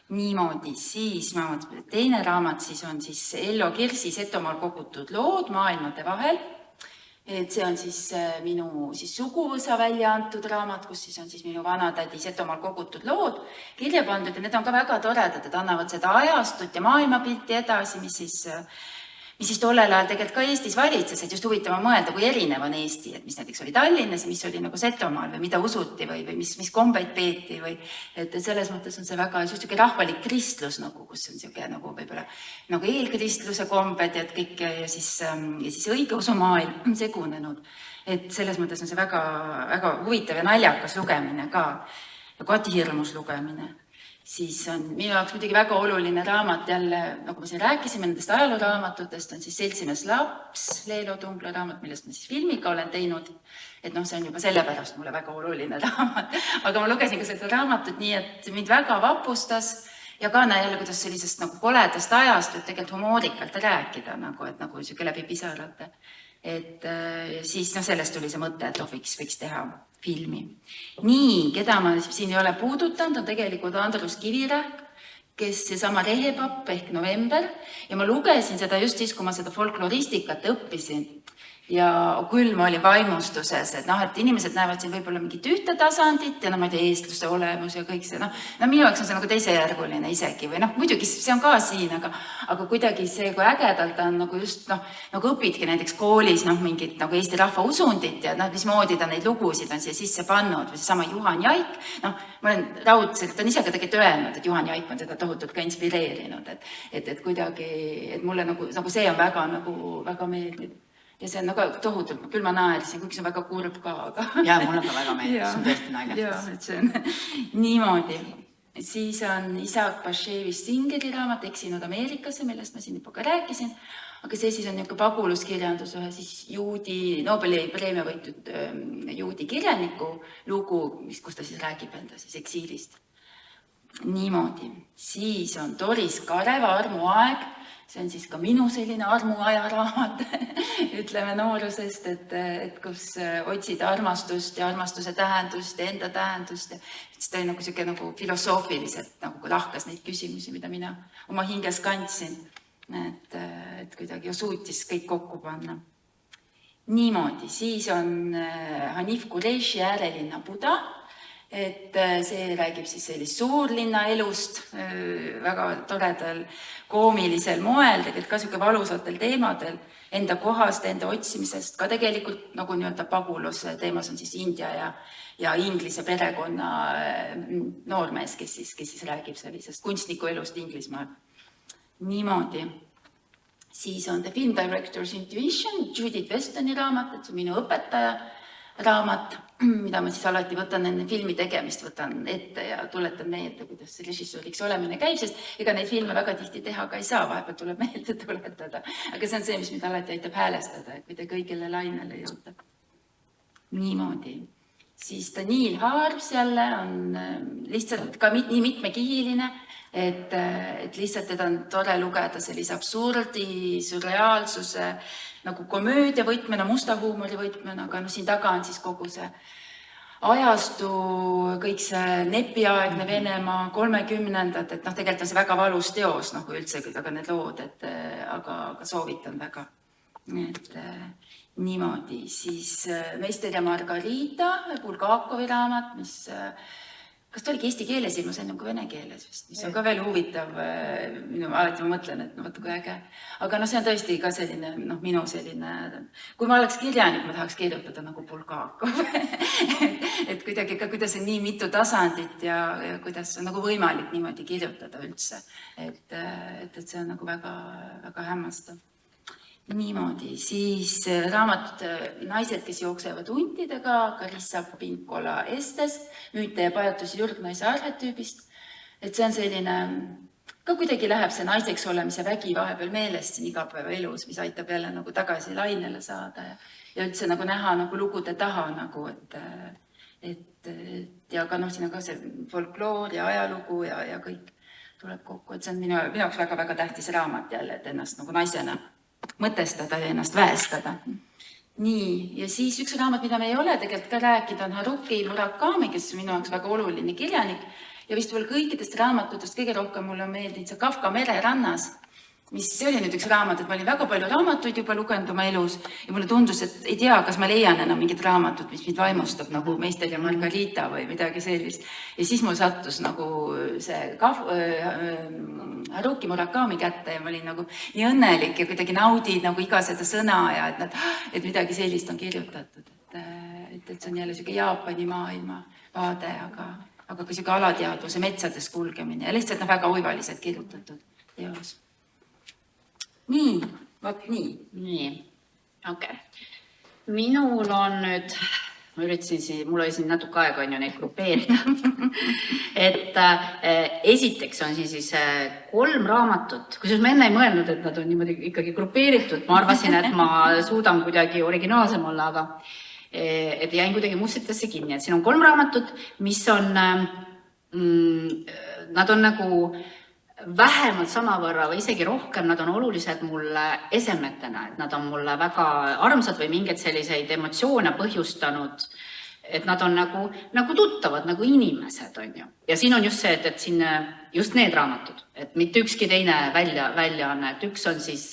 Niimoodi, siis ma mõtlen, teine raamat siis on siis Ello Kirsi Setomaal kogutud lood maailmade vahel. Et see on siis minu suguvõsa välja antud raamat, kus siis on siis minu vanatädi Setomaal kogutud lood kirja pandud ja need on ka väga toredad, et annavad seda ajastut ja maailmapilti edasi, mis siis tollel ajal tegelikult ka Eestis valitses, et just huvitav mõelda, kui erinev on Eesti, et mis näiteks oli Tallinnas ja mis oli nagu Setomaal või mida usuti või mis kombeid peeti või et selles mõttes on see väga just rahvalik kristlus, nagu, kus on siuke nagu võib-olla nagu eelkristluse kombed ja kõik ja siis õigeusumaailm on segunenud. Et selles mõttes on see väga, väga huvitav ja naljakas lugemine ka ja kohati hirmus lugemine. Siis on minu jaoks muidugi väga oluline raamat jälle, nagu me siin rääkisime nendest ajalooraamatutest, on siis Seltsimees laps, Leelo Tungla raamat, millest ma siis filmiga olen teinud. Et see on juba sellepärast mulle väga oluline raamat. Aga ma lugesin ka seda raamatut nii, et mind väga vapustas ja ka jälle, kuidas sellisest nagu koledast ajast, et tegelikult humoorikalt rääkida, et nagu siuke läbi pisarate. Et siis sellest tuli see mõte, et võiks teha filmi. Nii, keda ma siin ei ole puudutanud, on tegelikult Andrus Kivirähk, kes seesama Rehepapp ehk November ja ma lugesin seda just siis, kui ma seda folkloristikat õppisin. Ja küll ma olin vaimustuses, et inimesed näevad siin võib-olla mingit ühte tasandit ja ma ei tea, eestluse olemus ja kõik see. Minu jaoks on see nagu teisejärguline isegi või muidugi see on ka siin, aga kuidagi see, kui ägedalt on nagu just nagu õpidki näiteks koolis mingit nagu Eesti rahva usundit ja mismoodi ta neid lugusid on siia sisse pannud või seesama Juhan Jaik. Ma olen raudselt, ta on ise ka tegelikult öelnud, et Juhan Jaik on teda tohutult ka inspireerinud, et kuidagi, et mulle nagu see on väga meeldib. Ja see on nagu tohutult, küll ma naerisin, kuigi see on väga kurb ka, aga...
Ja, mulle ka väga meeldib, see on tõesti naljakas.
Ja, et see on niimoodi. Siis on Isaac Bashevis Singeri raamat Eksinud Ameerikasse, millest ma siin juba ka rääkisin, aga see siis on niisugune paguluskirjandus, ühe siis Nobeli preemia võitud juudi kirjaniku lugu, kus ta siis räägib enda siis eksiilist. Niimoodi. Siis on Doris Kareva Armuaeg. See on siis ka minu selline armuaja raamat, ütleme noorusest, et kus otsida armastust ja armastuse tähendust ja enda tähendust. Siis ta oli nagu siuke nagu filosoofiliselt nagu lahkas neid küsimusi, mida mina oma hinges kandsin, et kuidagi suutis kõik kokku panna. Niimoodi. Siis on Hanif Qureshi Äärelinna Buda. Et see räägib siis sellist suurlinna elust väga toredal koomilisel moel, tegelikult ka siuke valusatel teemadel, enda kohast, enda otsimisest, ka tegelikult nagu nii-öelda paguluse teemas on siis India ja Inglise perekonna noormees, kes siis räägib sellisest kunstniku elust Inglismaal. Niimoodi. Siis on The Film Director's Intuition, Judith Westoni raamat, et see on minu õpetaja raamat, mida ma siis alati võtan enne filmi tegemist, võtan ette ja tuletan meelde, kuidas see režissööriks olemine käib, sest ega neid filme väga tihti teha ka ei saa, vahepeal tuleb meelde tuletada. Aga see on see, mis mind alati aitab häälestada, et mida kõigile lainele jõuda. Niimoodi. Siis Daniel Harms jälle on lihtsalt ka nii mitmekihiline, et lihtsalt teda on tore lugeda sellise absurdi, surreaalsuse, nagu komöödia võtmena, musta huumori võtmena, aga siin taga on siis kogu see ajastu, kõik see nepiaegne Venemaa, 30ndad, et tegelikult on see väga valus teos, kui üldse, aga need lood, aga soovitan väga. Et niimoodi, siis Meister ja Margarita, Bulgakovi raamat, mis kas ta oligi eesti keeles ilmus ennem kui vene keeles vist, mis on ka veel huvitav, alati ma mõtlen, et vaata kui äge. Aga see on tõesti ka selline, minu selline, kui ma oleks kirjanik, ma tahaks kirjutada nagu Bulgakov. et kuidagi ka, kuidas on nii mitu tasandit ja kuidas on nagu võimalik niimoodi kirjutada üldse. Et see on nagu väga, väga hämmastav. Niimoodi, siis raamat Naised, kes jooksevad huntidega, Karissa Pinkola Estes, müüte ja pajutusi Jürgnaise arhetüübist. Et see on selline, ka kuidagi läheb see naiseks olemise vägi vahepeal meelest siin igapäevaelus, mis aitab jälle nagu tagasi lainele saada ja üldse nagu näha nagu lugude taha nagu, ja ka siin on ka see folkloor ja ajalugu ja kõik tuleb kokku, et see on minu jaoks väga-väga tähtis raamat jälle, et ennast nagu naisena mõtestada ja ennast väestada. Nii, ja siis üks raamat, mida me ei ole tegelikult ka rääkida, on Haruki Murakami, kes on minu jaoks väga oluline kirjanik ja vist veel kõikidest raamatutest kõige rohkem mulle on meeldinud see Kafka Mererannas, mis see oli nüüd üks raamat, et ma olin väga palju raamatuid juba lugenud oma elus ja mulle tundus, et ei tea, kas ma leian enam mingit raamatut, mis mind vaimustab nagu Meister ja Margarita või midagi sellist. Ja siis mul sattus nagu see Haruki Murakami kätte ja ma olin nagu nii õnnelik ja kuidagi naudid nagu iga seda sõna ja et midagi sellist on kirjutatud. Et see on jälle siuke Jaapani maailma vaade, aga ka siuke alateadvuse metsades kulgemine ja lihtsalt väga oivaliselt kirjutatud teos. Nii, vot nii.
Nii, okei. Minul on nüüd, ma üritasin, mul oli siin natuke aega on ju neid grupeerida. Et esiteks on siis 3 raamatut, kusjuures ma enne ei mõelnud, et nad on niimoodi ikkagi grupeeritud. Ma arvasin, et ma suudan kuidagi originaalsem olla, aga et jäin kuidagi mustritesse kinni. Et siin on 3 raamatut, mis on, nad on nagu vähemalt samavõrra või isegi rohkem, nad on olulised mulle esemetena, et nad on mulle väga armsad või mingeid selliseid emotsioone põhjustanud, et nad on nagu tuttavad, nagu inimesed, on ju. Ja siin on just see, et siin just need raamatud, et mitte ükski teine väljaanne, et üks on siis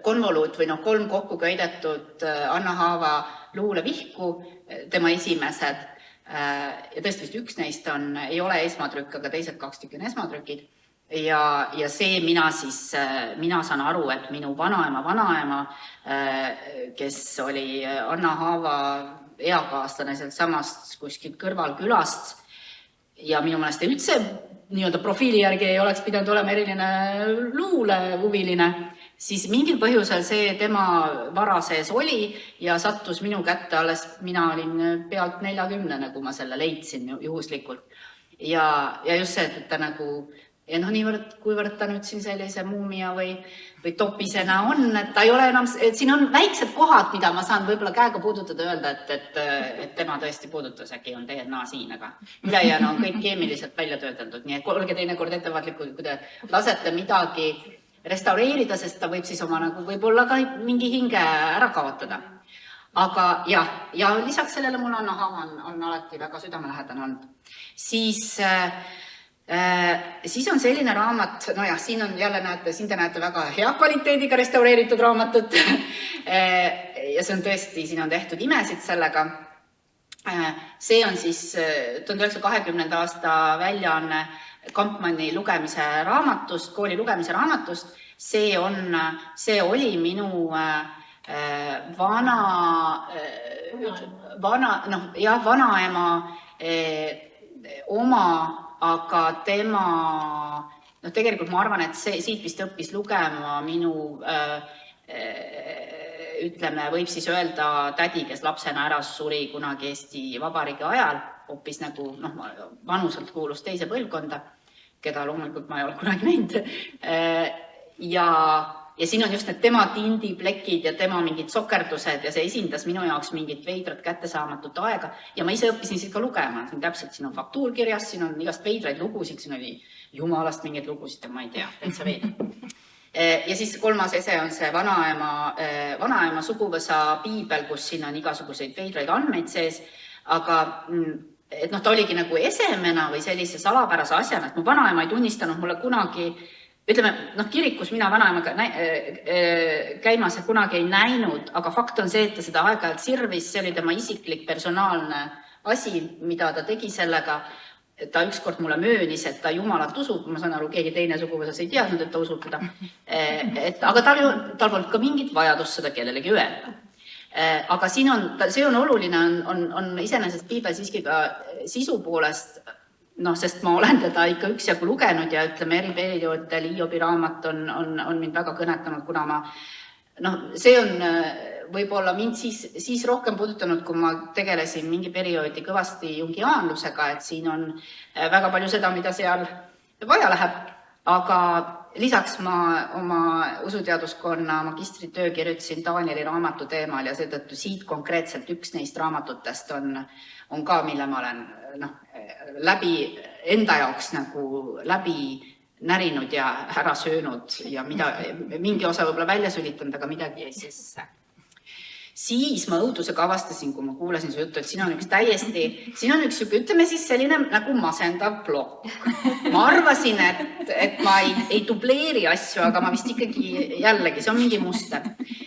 konvoluut või 3 kokku köidetud Anna Haava luulevihku, tema esimesed. Ja tõesti vist üks neist ei ole esmatrükk, aga teised 2 tükki on esmatrükid. Ja see mina saan aru, et minu vanaema, kes oli Anna Haava eakaaslane sealt samast kuskilt kõrvalkülast ja minu meelest üldse nii-öelda profiili järgi ei oleks pidanud olema eriline luulehuviline, siis mingil põhjusel see tema vara sees oli ja sattus minu kätte alles, mina olin pealt 40, kui ma selle leidsin juhuslikult. Ja just see, et ta nagu, ja niivõrd, kuivõrd ta nüüd siin sellise muumia või topisena on, et ta ei ole enam, et siin on väiksed kohad, mida ma saan võib-olla käega puudutada ja öelda, et tema tõesti puudutas, äkki on DNA siin, aga ülejäänu on kõik keemiliselt välja töödeldud, nii et olge teinekord ettevaatlikud, kui te lasete midagi restaureerida, sest ta võib siis oma nagu võib-olla ka mingi hinge ära kaotada. Aga ja lisaks sellele mul Anna Haava on alati väga südamelähedane olnud. Siis on selline raamat, siin on jälle siin te näete väga hea kvaliteediga restaureeritud raamatut ja see on tõesti, siin on tehtud imesid sellega. See on siis 1920. aasta väljaanne Kampmanni lugemise raamatust, kooli lugemise raamatust. See oli minu vanaema oma, aga tema, tegelikult ma arvan, et siit vist õppis lugema minu, ütleme, võib siis öelda tädi, kes lapsena ära suri kunagi Eesti Vabariigi ajal, hoopis nagu vanuselt kuulus teise põlvkonda, keda loomulikult ma ei ole kunagi näinud. Ja siin on just need tema tindiplekid ja tema mingid sokerdused ja see esindas minu jaoks mingit veidrat kättesaamatut aega ja ma ise õppisin siit ka lugema. Täpselt siin on faktuur kirjas, siin on igast veidraid lugusid, siin oli jumalast mingeid lugusid ja ma ei tea, täitsa veid.
Ja siis kolmas ese on see vanaema suguvõsa piibel, kus siin on igasuguseid veidraid andmeid sees, aga et noh, ta oligi nagu esemena või sellise salapärase asjana, et mu vanaema ei tunnistanud mulle kunagi, ütleme, noh, kirikus mina vanaemaga käimas ja kunagi ei näinud, aga fakt on see, et ta seda aeg-ajalt sirvis, see oli tema isiklik personaalne asi, mida ta tegi sellega. Ta ükskord mulle möönis, et ta Jumalat usub, ma saan aru, keegi teine suguvõsas ei teadnud, et ta usub teda. Aga tal polnud ka mingit vajadust seda kellelegi öelda. Aga siin see on oluline, on iseenesest piibel siiski ka sisu poolest, noh, sest ma olen teda ikka üksjagu lugenud ja ütleme, eri perioodidel Hiobi raamat on mind väga kõnetanud, kuna ma, noh, see on võib-olla mind siis rohkem puudutanud, kui ma tegelesin mingi perioodi kõvasti jungiaanlusega, et siin on väga palju seda, mida seal vaja läheb, aga lisaks ma oma usuteaduskonna magistritöö kirjutasin Danieli raamatu teemal ja seetõttu siit konkreetselt üks neist raamatutest on ka, mille ma olen läbi enda jaoks nagu läbi närinud ja ära söönud ja mingi osa võib-olla välja sülitanud, aga midagi jäi sisse. Siis ma õudusega avastasin, kui ma kuulasin su juttu, et siin on üks, ütleme siis selline nagu masendav plokk. Ma arvasin, et ma ei dubleeri asju, aga ma vist ikkagi jällegi, see on mingi muster.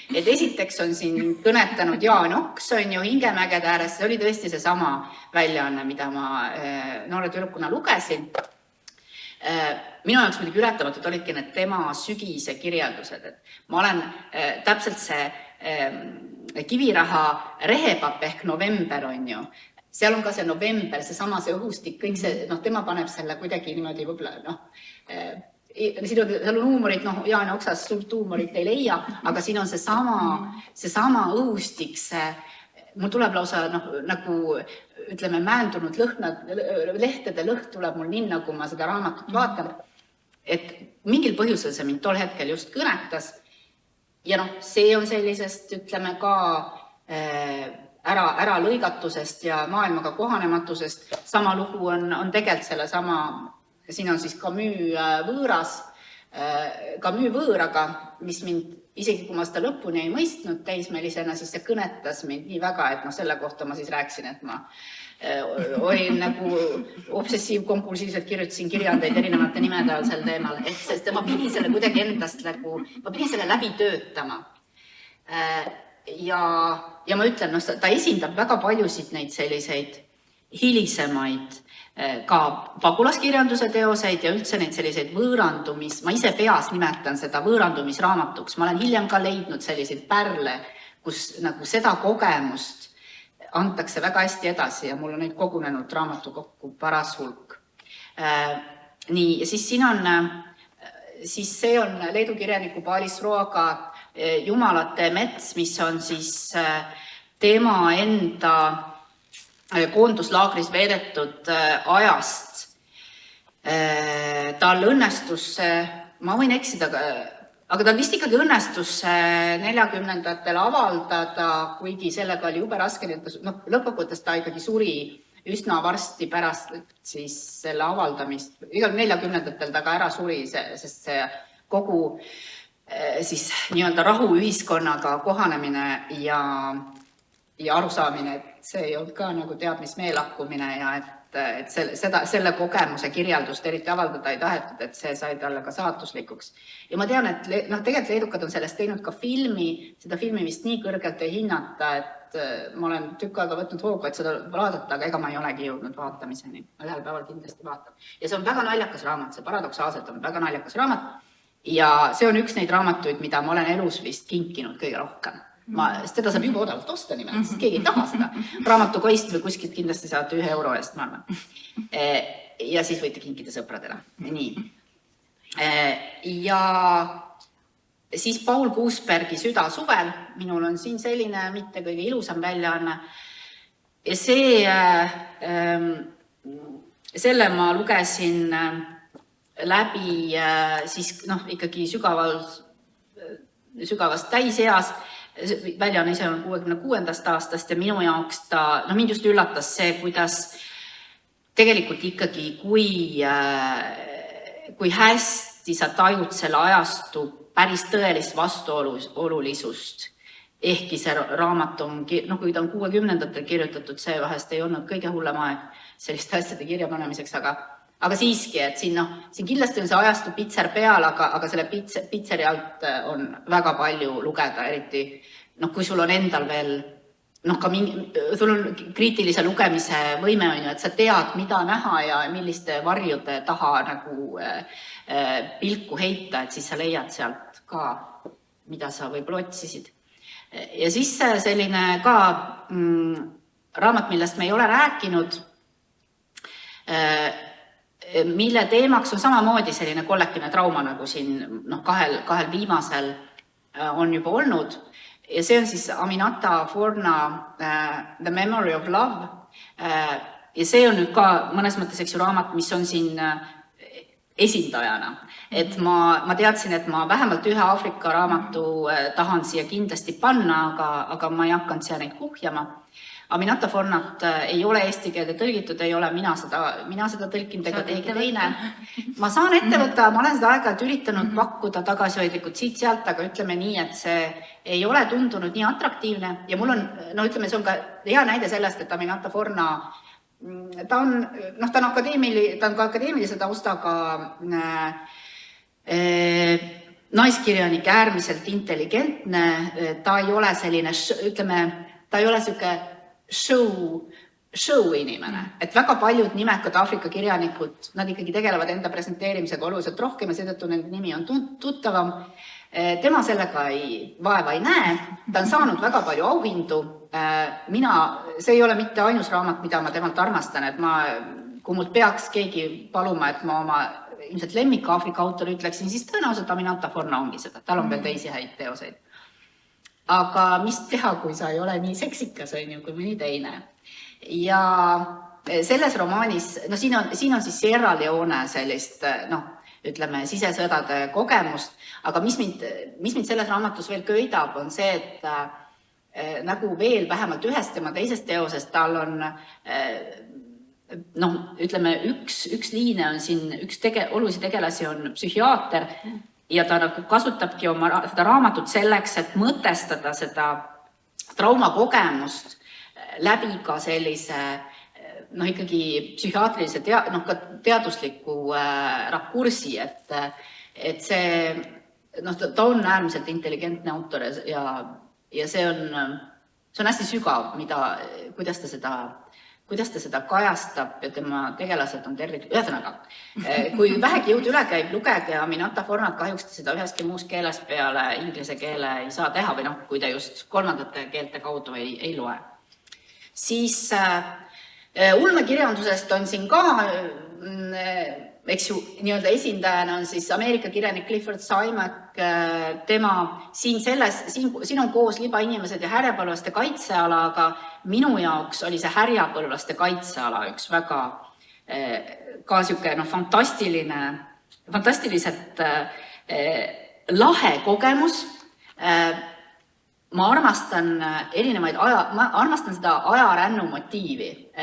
Et esiteks on siin kõnetanud Jaan Oks, on ju Hingemägede ääres, see oli tõesti see sama väljaanne, mida ma noore tüdrukuna lugesin. Minu jaoks muidugi ületamatult olidki need tema sügise kirjeldused, et ma olen täpselt see Kiviraha rehepapp ehk november on ju. Seal on ka see november, see õhustik, kõik see, tema paneb selle kuidagi niimoodi võib-olla, seal on huumorit, Jaan Oksas suurt huumorit ei leia, aga siin on see sama õhustik, mul tuleb lausa nagu, ütleme, määndunud lehtede lõht tuleb mul nii, nagu ma seda raamatut vaatan, et mingil põhjusel see mind tol hetkel just kõnetas. Ja see on sellisest, ütleme ka ära lõigatusest ja maailmaga kohanematusest. Sama lugu on tegelikult selle sama, siin on siis Camus võõras, Camus võõraga, mis mind, isegi kui ma seda lõpuni ei mõistnud teismelisena, siis see kõnetas mind nii väga, et selle kohta ma siis rääkisin, et ma olin nagu obsessiivkompulsiivselt kirjutasin kirjandeid erinevate nimede all sel teemal, sest ma pidin selle kuidagi endast nagu, ma pidin selle läbi töötama. Ja ma ütlen, ta esindab väga paljusid neid selliseid hilisemaid ka pagulaskirjanduse teoseid ja üldse neid selliseid võõrandumis, ma ise peas nimetan seda võõrandumisraamatuks, ma olen hiljem ka leidnud selliseid pärle, kus nagu seda kogemust antakse väga hästi edasi ja mul on neid kogunenud raamatu kokku paras hulk. Nii, ja siis siin on, siis see on Leedu kirjaniku Paalis Roaga Jumalate mets, mis on siis tema enda koonduslaagris veedetud ajast. Tal õnnestus, ma võin eksida, aga tal vist ikkagi õnnestus 40ndatel avaldada, kuigi sellega oli jube raske, lõppkokkuvõttes ta ikkagi suri üsna varsti pärast siis selle avaldamist. Igal 40ndatel ta ka ära suri, sest see kogu siis nii-öelda rahuühiskonnaga kohanemine ja arusaamine, et see ei olnud ka nagu teadmismeelakkumine ja et selle kogemuse kirjeldust eriti avaldada ei tahetud, et see sai talle ka saatuslikuks. Ja ma tean, et tegelikult leedukad on sellest teinud ka filmi, seda filmi vist nii kõrgelt ei hinnata, et ma olen tükk aega võtnud hoogu, et seda vaadata, aga ega ma ei olegi jõudnud vaatamiseni. Ma ühel päeval kindlasti vaatan. Ja see on väga naljakas raamat, see paradoksaalselt on väga naljakas raamat ja see on üks neid raamatuid, mida ma olen elus vist kinkinud kõige rohkem. Seda saab juba odavalt osta nimelt, sest keegi ei taha seda. Raamatukoist või kuskilt kindlasti saate 1 euro eest, ma arvan. Ja siis võite kinkida sõpradele. Nii. Ja siis Paul Kuusbergi Süda suvel. Minul on siin selline mitte kõige ilusam väljaanne. Ja selle ma lugesin läbi siis ikkagi sügavast täiseas. Väljaanne ise on 66. aastast ja minu jaoks mind just üllatas see, kuidas tegelikult ikkagi, kui hästi sa tajud selle ajastu
päris tõelist vastuolulisust. Ehkki see raamat on, kui ta on 60-ndatel kirjutatud, see vahest ei olnud kõige hullem aeg selliste asjade kirjapanemiseks, aga siiski, et siin kindlasti on see ajastu pitser peal, aga selle pitseri alt on väga palju lugeda, eriti kui sul on endal veel, sul on kriitilise lugemise võime, et sa tead, mida näha ja milliste varjude taha nagu pilku heita, et siis sa leiad sealt ka, mida sa võib-olla otsisid. Ja siis selline ka raamat, millest me ei ole rääkinud, mille teemaks on samamoodi selline kollektiivne trauma, nagu siin kahel viimasel on juba olnud. Ja see on siis Aminata Forna The Memory of Love. Ja see on nüüd ka mõnes mõttes raamat, mis on siin esindajana. Et ma teadsin, et ma vähemalt ühe Aafrika raamatu tahan siia kindlasti panna, aga ma ei hakanud siia neid kuhjama. Aminata Fornat ei ole eesti keelde tõlgitud, ei ole mina seda tõlkinud ega keegi teine. Ma saan ette võtta, ma olen seda aega üritanud pakkuda tagasihoidlikult siit-sealt, aga ütleme nii, et see ei ole tundunud nii atraktiivne ja mul on, see on ka hea näide sellest, et Aminata Forna ta on ka akadeemilise taustaga naiskirjanik, äärmiselt intelligentne, ta ei ole selline, ta ei ole selline show inimene, et väga paljud nimekad Aafrika kirjanikud, nad ikkagi tegelevad enda presenteerimisega oluliselt rohkem ja seetõttu nende nimi on tuttavam. Tema sellega vaeva ei näe, ta on saanud väga palju auhindu. See ei ole mitte ainus raamat, mida ma temalt armastan, et kui mul peaks keegi paluma, et ma oma ilmselt lemmik Aafrika autori ütleksin, siis tõenäoliselt Aminata Forna ongi seda, tal on veel teisi häid teoseid. Aga mis teha, kui sa ei ole nii seksikas, kui mõni teine. Ja selles romaanis, siin on siis Sierra Leone sellist, ütleme, sisesõdade kogemust, aga mis mind selles raamatus veel köidab, on see, et nagu veel vähemalt ühest tema teisest teosest, tal on, ütleme, üks liine on siin, üks olulisi tegelasi on psühhiaater ja ta nagu kasutabki seda raamatut selleks, et mõtestada seda traumakogemust läbi ka sellise ikkagi psühhiaatrilise ka teadusliku rakursi, et see, ta on äärmiselt intelligentne autor ja see on hästi sügav, kuidas ta seda kajastab ja tema tegelased on ühesõnaga. Kui vähegi jõud üle käib, lugege Aminata Fornat, kahjuks te seda üheski muus keeles peale inglise keele ei saa teha või kui te just kolmandate keelte kaudu ei loe. Siis ulmekirjandusest on siin ka, eks ju, nii-öelda esindajana on siis Ameerika kirjanik Clifford Simak, siin on koos libainimesed ja härjapõlvaste kaitseala, aga minu jaoks oli see härjapõlvaste kaitseala üks väga ka siuke fantastiliselt lahe kogemus. Ma armastan seda ajarännu motiivi,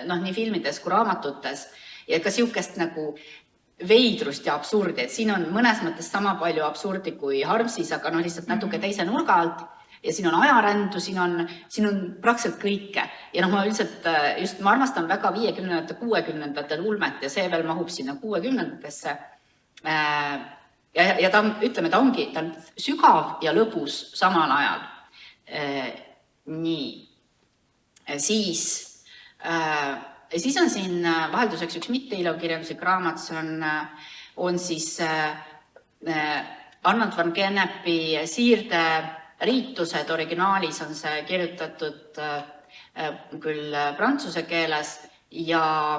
nii filmides kui raamatutes, ja ka siukest nagu veidrust ja absurdi, et siin on mõnes mõttes sama palju absurdi kui Harmsis, aga lihtsalt natuke teise nurga alt, ja siin on ajarändu, siin on praktiliselt kõike. Ja ma armastan väga 50-ndate, 60-ndate ulmet ja see veel mahub sinna 60-ndatesse. Ja ta on sügav ja lõbus samal ajal. Nii. Siis on siin vahelduseks üks mitte-ilukirjanduslik raamat, see on siis Arnold van Gennepi Siirde riitused, originaalis on see kirjutatud küll prantsuse keeles ja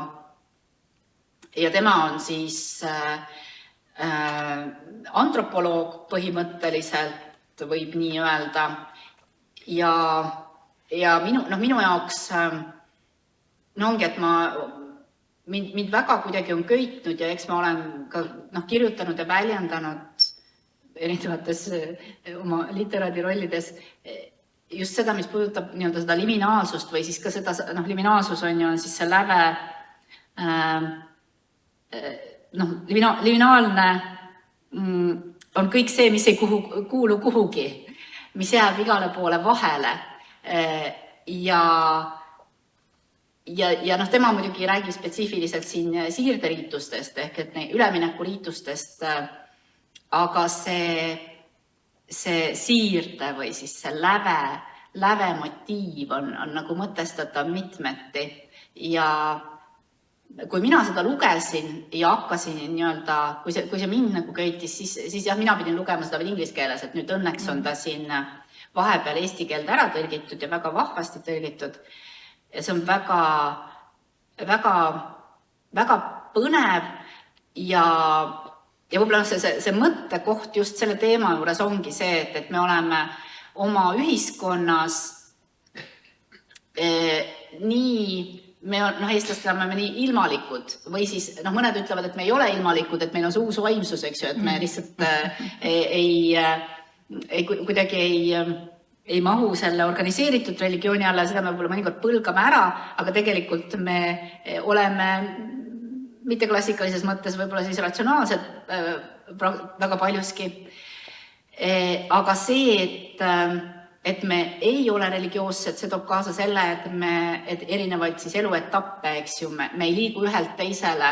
tema on siis antropoloog põhimõtteliselt, võib nii öelda. Ja minu jaoks ongi, et mind väga kuidagi on köitnud ja eks ma olen ka kirjutanud ja väljendanud erinevates oma literaadi rollides just seda, mis puudutab nii-öelda seda liminaalsust või siis ka seda, liminaalsus on siis see läve, liminaalne on kõik see, mis ei kuulu kuhugi, mis jääb igale poole vahele. Ja noh, tema muidugi räägib spetsiifiliselt siin siirderiitustest ehk et üleminekuriitustest, aga see siirde või siis see läve motiiv on nagu mõtestatav mitmeti ja kui mina seda lugesin ja hakkasin nii-öelda, kui see mind nagu köitis, siis jah, mina pidin lugema seda veel inglise keeles, et nüüd õnneks on ta siin vahepeal eesti keelde ära tõlgitud ja väga vahvasti tõlgitud. Ja see on väga põnev ja võib-olla see mõttekoht just selle teema juures ongi see, et me oleme oma ühiskonnas eestlastena oleme nii ilmalikud või siis mõned ütlevad, et me ei ole ilmalikud, et meil on see uus vaimsus, eks ju, et me lihtsalt kuidagi ei mahu selle organiseeritud religiooni alla, seda me võib-olla mõnikord põlgame ära, aga tegelikult me oleme mitte klassikalises mõttes võib-olla siis ratsionaalsed väga paljuski. Aga see, et me ei ole religioossed, see toob kaasa selle, et erinevaid siis eluetappe, eks ju, me ei liigu ühelt teisele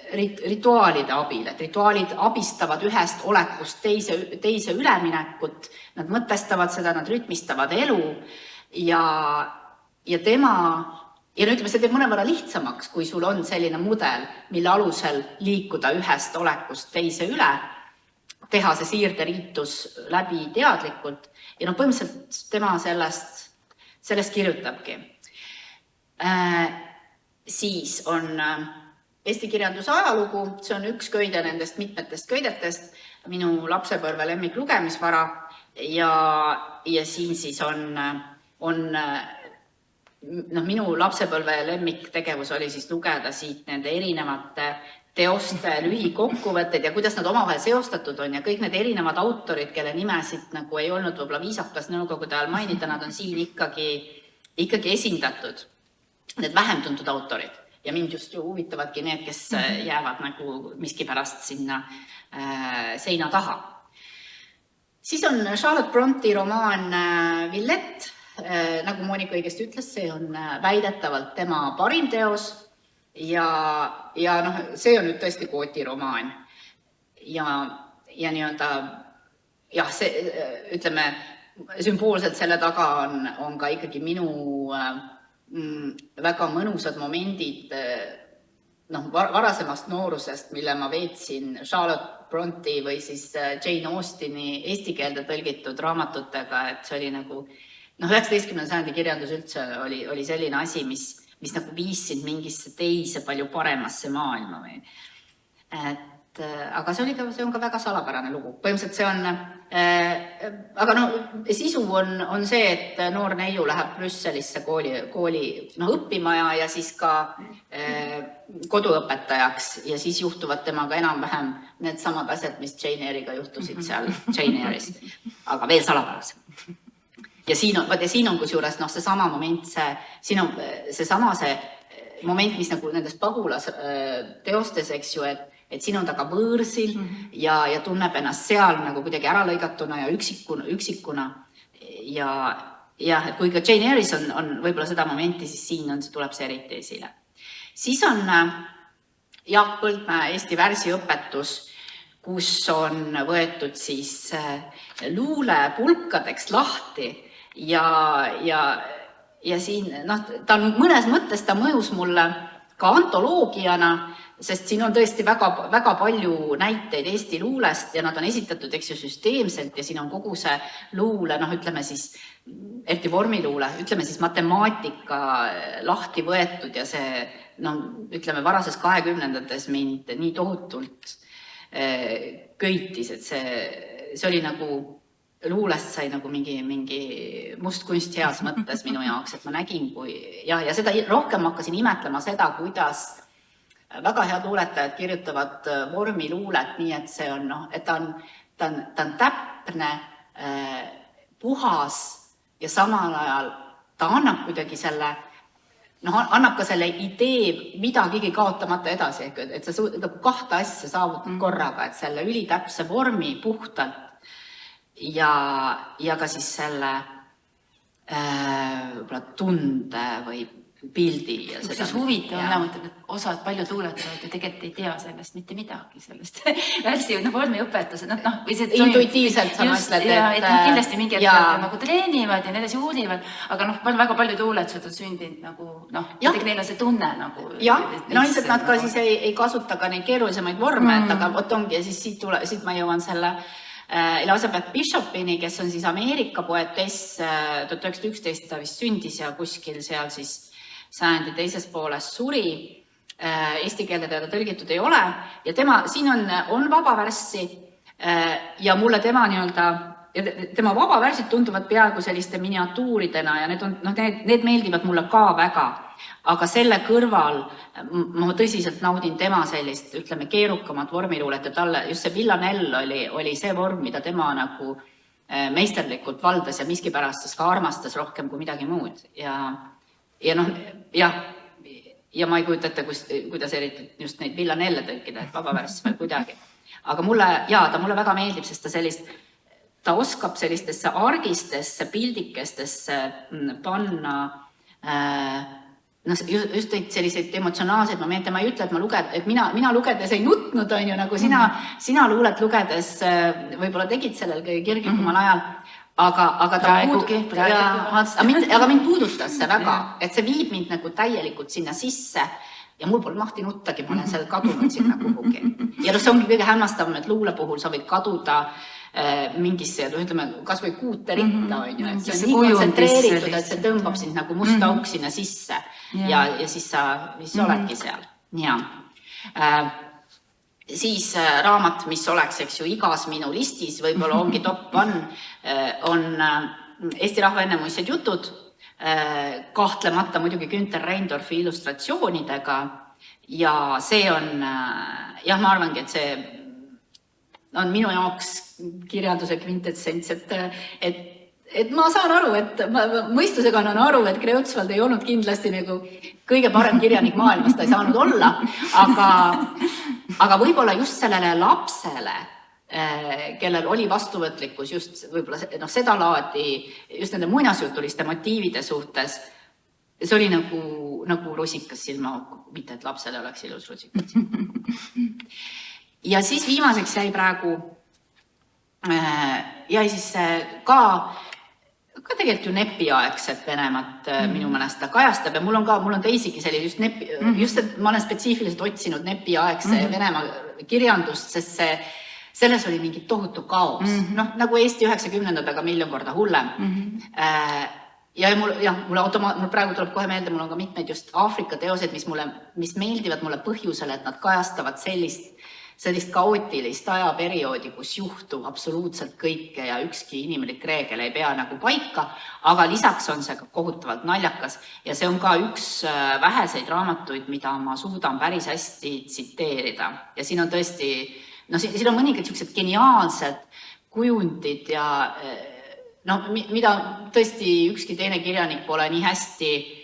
rituaalide abil, et rituaalid abistavad ühest olekust teise üleminekut, nad mõtestavad seda, nad rütmistavad elu ja tema, ja ütleme, see teeb mõnevõrra lihtsamaks, kui sul on selline mudel, mille alusel liikuda ühest olekust teise üle, teha see siirderiitus läbi teadlikult ja põhimõtteliselt tema sellest kirjutabki. Siis on Eesti kirjanduse ajalugu, see on üks köide nendest mitmetest köidetest, minu lapsepõlve lemmik lugemisvara ja siin siis on minu lapsepõlve lemmiktegevus oli siis lugeda siit nende erinevate teoste lühikokkuvõtted ja kuidas nad omavahel seostatud on ja kõik need erinevad autorid, kelle nimesid nagu ei olnud võib-olla viisakas nõukogude ajal mainida, nad on siin ikkagi esindatud, need vähem tuntud autorid. Ja mind just ju huvitavadki need, kes jäävad nagu miskipärast sinna seina taha. Siis on Charlotte Brontë romaan Villette, nagu Monika õigesti ütles, see on väidetavalt tema parim teos ja see on nüüd tõesti kootiromaan. Ja nii-öelda, jah, ütleme, sümboolselt selle taga on ka ikkagi minu väga mõnusad momendid varasemast noorusest, mille ma veetsin Charlotte Brontë või siis Jane Austeni eesti keelde tõlgitud raamatutega, et see oli nagu 19. sajandi kirjandus üldse oli selline asi, mis nagu viis sind mingisse teise palju paremasse maailma. Aga see on ka väga salapärane lugu. Põhimõtteliselt see on, aga sisu on see, et noor neiu läheb Brüsselisse kooli õppima ja siis ka koduõpetajaks ja siis juhtuvad temaga enam-vähem need samad asjad, mis Jane Eyre'iga juhtusid seal Jane Eyre'is, aga veel salapärasem. Ja siin on kusjuures seesama moment, see moment, mis nagu nendest pagulasteostes, eks ju, et siin on ta ka võõrsil ja tunneb ennast seal nagu kuidagi äralõigatuna ja üksikuna. Ja et kui ka Jane Eyre'is on võib-olla seda momenti, siis siin tuleb see eriti esile. Siis on Jaak Põldmäe Eesti värsiõpetus, kus on võetud siis luule pulkadeks lahti ja siin, ta on mõnes mõttes, ta mõjus mulle ka antoloogiana, sest siin on tõesti väga palju näiteid Eesti luulest ja nad on esitatud, eks ju, süsteemselt ja siin on kogu see luule, ütleme siis, eriti vormiluule, ütleme siis matemaatika lahti võetud ja see, ütleme, varases 20-ndates mind nii tohutult köitis, et see oli nagu, luulest sai nagu mingi mustkunst heas mõttes minu jaoks, et ma nägin, ja seda rohkem hakkasin imetlema seda, kuidas väga head luuletajad kirjutavad vormiluulet nii, et see on, et ta on täpne, puhas ja samal ajal ta annab kuidagi selle annab ka selle idee midagigi kaotamata edasi, et sa suudad kahte asja saavutada korraga, et selle ülitäpse vormi puhtalt ja ka siis selle tunde või pildi.
Üks huvitav on, mõtleb, et osad paljud luuletajad ju tegelikult ei tea sellest mitte midagi, sellest hästi vormiõpetused,
intuitiivselt sa mõtled,
et kindlasti mingi hetkel nagu treenivad ja need asja uurivad, aga väga paljud luuletused on sündinud nagu, kuidagi neil on see tunne nagu.
Jah, ilmselt nad ka siis ei kasuta ka neid keerulisemaid vorme, et aga vot ongi ja siis siit ma jõuan selle Elizabeth Bishopini, kes on siis Ameerika poetess, 1911 ta vist sündis ja kuskil seal siis sajandi teises pooles suri, eesti keelde teda tõlgitud ei ole ja siin on vabavärssi ja mulle tema vabavärsid tunduvad peaaegu selliste miniatuuridena ja need meeldivad mulle ka väga, aga selle kõrval ma tõsiselt naudin tema sellist, ütleme, keerukamat vormiluulet ja talle just see Villanelle oli see vorm, mida tema nagu meisterlikult valdas ja miskipärast ka armastas rohkem kui midagi muud ja ma ei kujuta ette, kuidas eriti just neid Villanelle tõlkida, et vabavärss veel kuidagi. Aga ta mulle väga meeldib, sest ta oskab sellistesse argistesse, pildikestesse panna just neid selliseid emotsionaalseid momente. Ma ei ütle, et mina lugedes ei nutnud, on ju, nagu sina luulet lugedes võib-olla tegid sellel kõige kirglikumal ajal, aga mind puudutas see väga, et see viib mind nagu täielikult sinna sisse ja mul pole mahti nuttagi, ma olen seal kadunud sinna kuhugi. Ja see ongi kõige hämmastavam, et luule puhul sa võid kaduda mingisse, ütleme, kas või kuute ritta, on ju, et see on nii kontsentreeritud, et see tõmbab sind nagu must auk sinna sisse ja siis sa oledki seal. Siis raamat, mis oleks, eks ju, igas minu listis, võib-olla ongi top one, on Eesti Rahva ennemuistsed jutud, kahtlemata muidugi Günther Reindorfi illustratsioonidega ja see on, ma arvangi, et see on minu jaoks kirjanduse kvintessents, et ma saan aru, et mõistusega on aru, et Kreutzwald ei olnud kindlasti nagu kõige parem kirjanik maailmas, ta ei saanud olla, aga võib-olla just sellele lapsele, kellel oli vastuvõtlikkus just võib-olla seda laadi, just nende muinasjutuliste motiivide suhtes, see oli nagu rusikas silmaauku, mitte et lapsele oleks ilus rusikas. Ja siis viimaseks jäi praegu, siis ka tegelikult ju nepiaegset Venemaat minu mõnest ta kajastab ja mul on teisigi selline just et ma olen spetsiifiliselt otsinud nepiaegse Venemaa kirjandust, sest selles oli mingi tohutu kaos, nagu Eesti 90-ndad, aga miljon korda hullem. Ja mul praegu tuleb kohe meelde, mul on ka mitmeid just Aafrika teosed, mis meeldivad mulle põhjusele, et nad kajastavad sellist kaootilist ajaperioodi, kus juhtub absoluutselt kõike ja ükski inimlik reegel ei pea nagu paika, aga lisaks on see kohutavalt naljakas ja see on ka üks väheseid raamatuid, mida ma suudan päris hästi tsiteerida. Ja siin on tõesti, siin on mõningad sellised geniaalsed kujundid ja mida tõesti ükski teine kirjanik pole nii hästi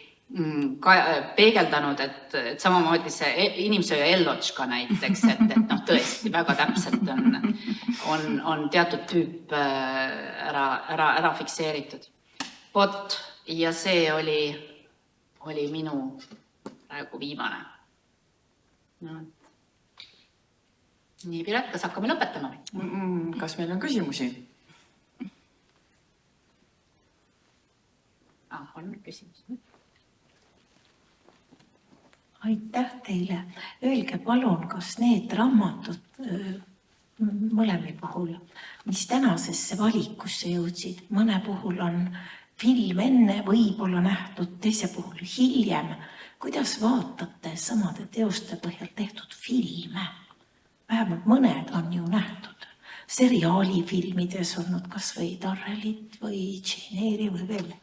peegeldanud, et samamoodi see inimsööja Ellotška näiteks, et tõesti väga täpselt on teatud tüüp ära fikseeritud. Vot, ja see oli minu praegu viimane. Nii, Piret, kas hakkame lõpetama?
Kas meil on küsimusi?
On küsimus.
Aitäh teile. Öelge palun, kas need raamatud mõlemi puhul, mis tänasesse valikusse jõudsid, mõne puhul on film enne võib-olla nähtud, teise puhul hiljem. Kuidas vaatate samade teoste põhjal tehtud filme? Vähemalt mõned on ju nähtud. Seriaalifilmides olnud kas või Darrelit või Tšeneeri või veel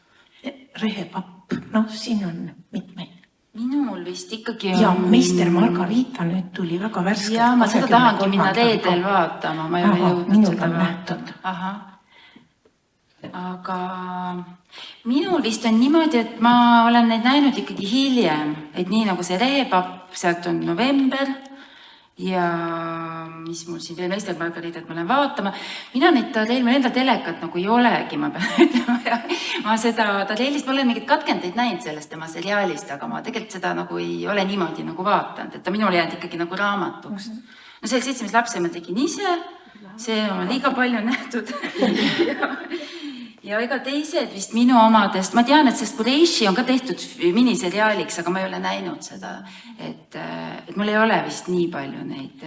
Rehepapp. Siin on mitmeid.
Minul vist ikkagi on...
Ja Meister Margarita nüüd tuli väga värskelt.
Ja ma seda tahangi minna reedel vaatama. Ma ei ole jõudnud
minul
seda
on nähtud.
aga minul vist on niimoodi, et ma olen neid näinud ikkagi hiljem, et nii nagu see Rehepapp, sealt on november ja mis mul siin veel Meister Margaritat ma lähen vaatama. Mina neid Tareel, meil enda telekat nagu ei olegi, ma pean ütlema. Ja ma seda Tareelist, ma olen mingit katkendeid näinud sellest tema seriaalist, aga ma tegelikult seda nagu ei ole niimoodi nagu vaatanud, et ta minul jäänud ikkagi nagu raamatuks. No see 7 lapse ma tegin ise, see on liiga palju nähtud. Ja ega teised vist minu omadest, ma tean, et sest Qureishi on ka tehtud miniseriaaliks, aga ma ei ole näinud seda, et mul ei ole vist nii palju neid.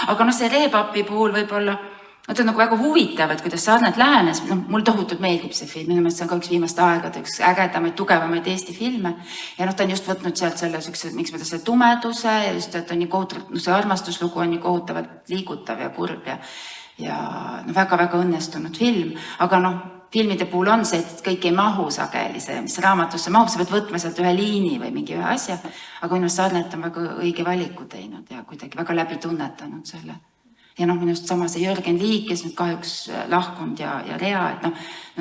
Aga see Rehepapi puhul võib-olla, ta on nagu väga huvitav, et kuidas Sarnet lähenes, mul tohutult meeldib see film, minu meelest see on ka üks viimaste aegade, üks ägedamaid, tugevamaid Eesti filme. Ja ta on just võtnud sealt selle, miks ma ta selle tumeduse ja just, et on nii kohutavalt, see armastuslugu on nii kohutavalt liigutav ja kurb ja väga-väga õnnestunud film, aga filmide puhul on see, et kõik ei mahu sageli, see, mis raamatusse mahub, sa pead võtma sealt ühe liini või mingi ühe asja, aga minu Sarnet on väga õige valiku teinud ja kuidagi väga läbi tunnetanud selle. Ja minu just sama see Jörgen Liik, kes nüüd kahjuks lahkunud ja Rea, et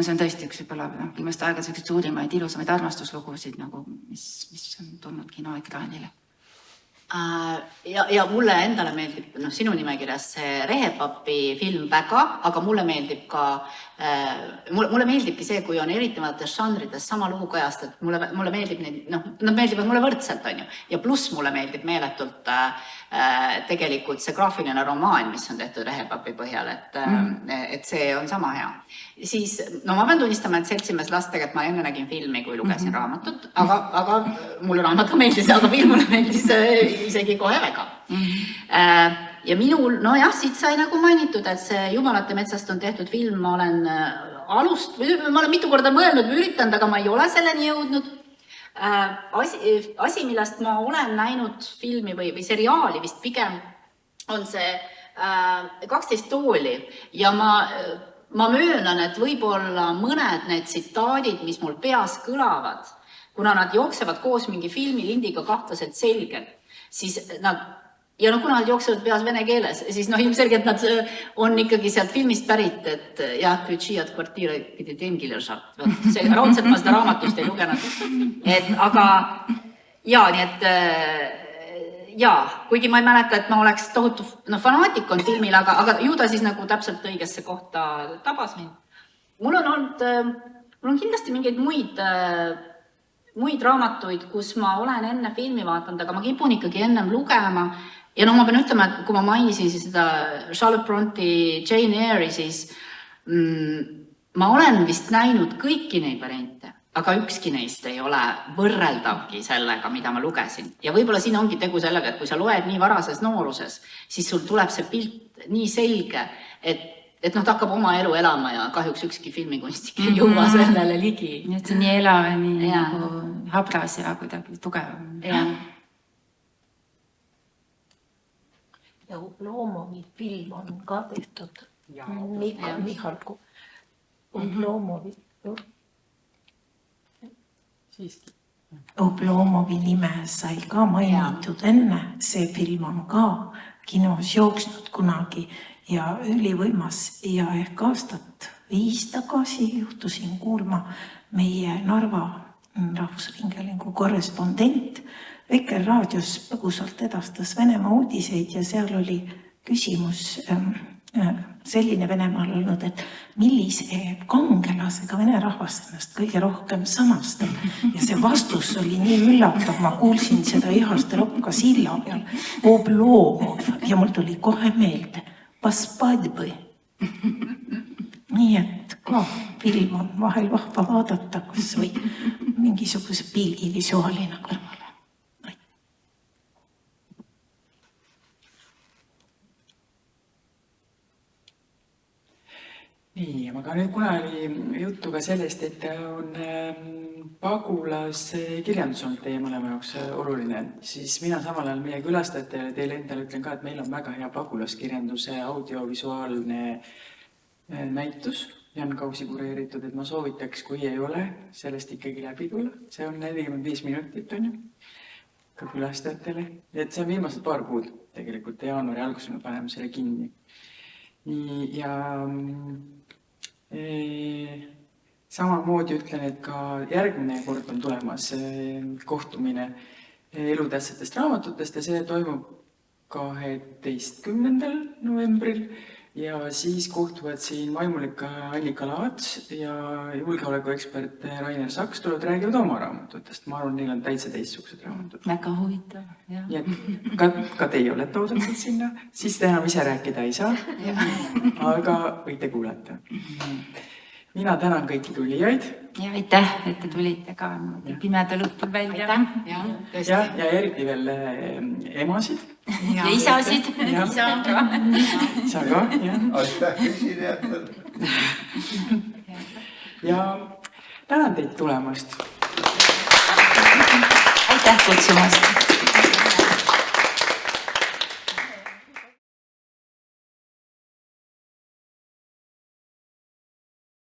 see on tõesti üks võib-olla viimaste aegade suurimaid ilusamaid armastuslugusid, mis on tulnud kinoekraanile.
Ja mulle endale meeldib sinu nimekirjas see Rehepapi film väga, aga mulle meeldib ka, mulle meeldibki see, kui on erinevates žanrides sama lugu kajast, et mulle meeldib neid, nad meeldivad mulle võrdselt, on ju. Ja pluss mulle meeldib meeletult tegelikult see graafiline romaan, mis on tehtud Rehepapi põhjal, et see on sama hea. Siis, ma pean tunnistama, et Seltsimees lastega, et ma enne nägin filmi, kui lugesin raamatut, aga mulle raamat meeldis, aga film mulle meeldis isegi kohe väga. Ja minul, siit sai nagu mainitud, et see Jumalate metsast on tehtud film, ma olen mitu korda mõelnud või üritanud, aga ma ei ole selleni jõudnud. Asi, millest ma olen näinud filmi või seriaali vist pigem, on see 12 tooli ja ma möönan, et võib-olla mõned need tsitaadid, mis mul peas kõlavad, kuna nad jooksevad koos mingi filmilindiga kahtlaselt selgelt, siis ja kuna nad jooksevad peas vene keeles, siis ilmselgelt nad on ikkagi sealt filmist pärit, et jah, ключи от квартиры, где деньги лежат. See raudselt ma seda raamatust ei lugenud. Aga nii et kuigi ma ei mäleta, et ma oleks tohutu fanaatik on filmil, aga ju ta siis nagu täpselt õigesse kohta tabas mind. Mul on kindlasti mingeid muid raamatuid, kus ma olen enne filmi vaatanud, aga ma kipun ikkagi ennem lugema. Ja ma pean ütlema, et kui ma mainisin seda Charlotte Brontë Jane Eyre'i, siis ma olen vist näinud kõiki neid variante, aga ükski neist ei ole võrreldavgi sellega, mida ma lugesin. Ja võib-olla siin ongi tegu sellega, et kui sa loed nii varases nooruses, siis sul tuleb see pilt nii selge, et ta hakkab oma elu elama ja kahjuks ükski filmikunstnik ei jõua sellele ligi.
Nii et see nii elav ja nii nagu habras ja kuidagi tugev.
Ja Oblomovi film on ka tehtud. Mihhalku. Oblomovi. Oblomovi nime sai ka mainitud enne. See film on ka kinos jooksnud kunagi ja ülivõimas ja ehk aastat 5 tagasi juhtusin kuulma meie Narva Rahvusringhäälingu korrespondent Vikerraadios põgusalt edastas Venemaa uudiseid ja seal oli küsimus selline Venemaal olnud, et millise kangelasega vene rahvas ennast kõige rohkem samastab. Ja see vastus oli nii üllatav, ma kuulsin seda ihaste ropka silla peal, Oblomov, ja mul tuli kohe meelde, Paspadbõ. Nii et ka film on vahel vahva vaadata, kas või mingisuguse pilgivisuaalina kõrvale.
Nii, aga nüüd kuna oli juttu ka sellest, et on pagulaskirjandus olnud teie mõlema jaoks oluline, siis mina samal ajal meie külastajatele teile endale ütlen ka, et meil on väga hea pagulaskirjanduse audiovisuaalne näitus, Jan Kausi kureeritud, et ma soovitaks, kui ei ole, sellest ikkagi läbi tulla. See on 45 minutit, on ju, ka külastajatele. Et see on viimased paar kuud tegelikult, jaanuari alguses me paneme selle kinni. Nii, ja Samamoodi ütlen, et ka järgmine kord on tulemas kohtumine elutähtsatest raamatutest ja see toimub 12. novembril ja siis kohtuvad siin vaimulik Annika Laats ja julgeolekuekspert Rainer Saks tulevad, räägivad oma raamatutest. Ma arvan, neil on täitsa teistsugused raamatud.
Väga huvitav, jah.
Nii et ka teie olete oodatud sinna, siis te enam ise rääkida ei saa, aga võite kuulata. Mina tänan kõiki tulijaid.
Ja aitäh, et te tulite ka pimedal õhtul välja.
Ja eriti veel emasid.
Ja isasid. Isa ka.
Isa ka, jah.
Aitäh esinejatele.
Ja tänan teid tulemast.
Aitäh kutsumast.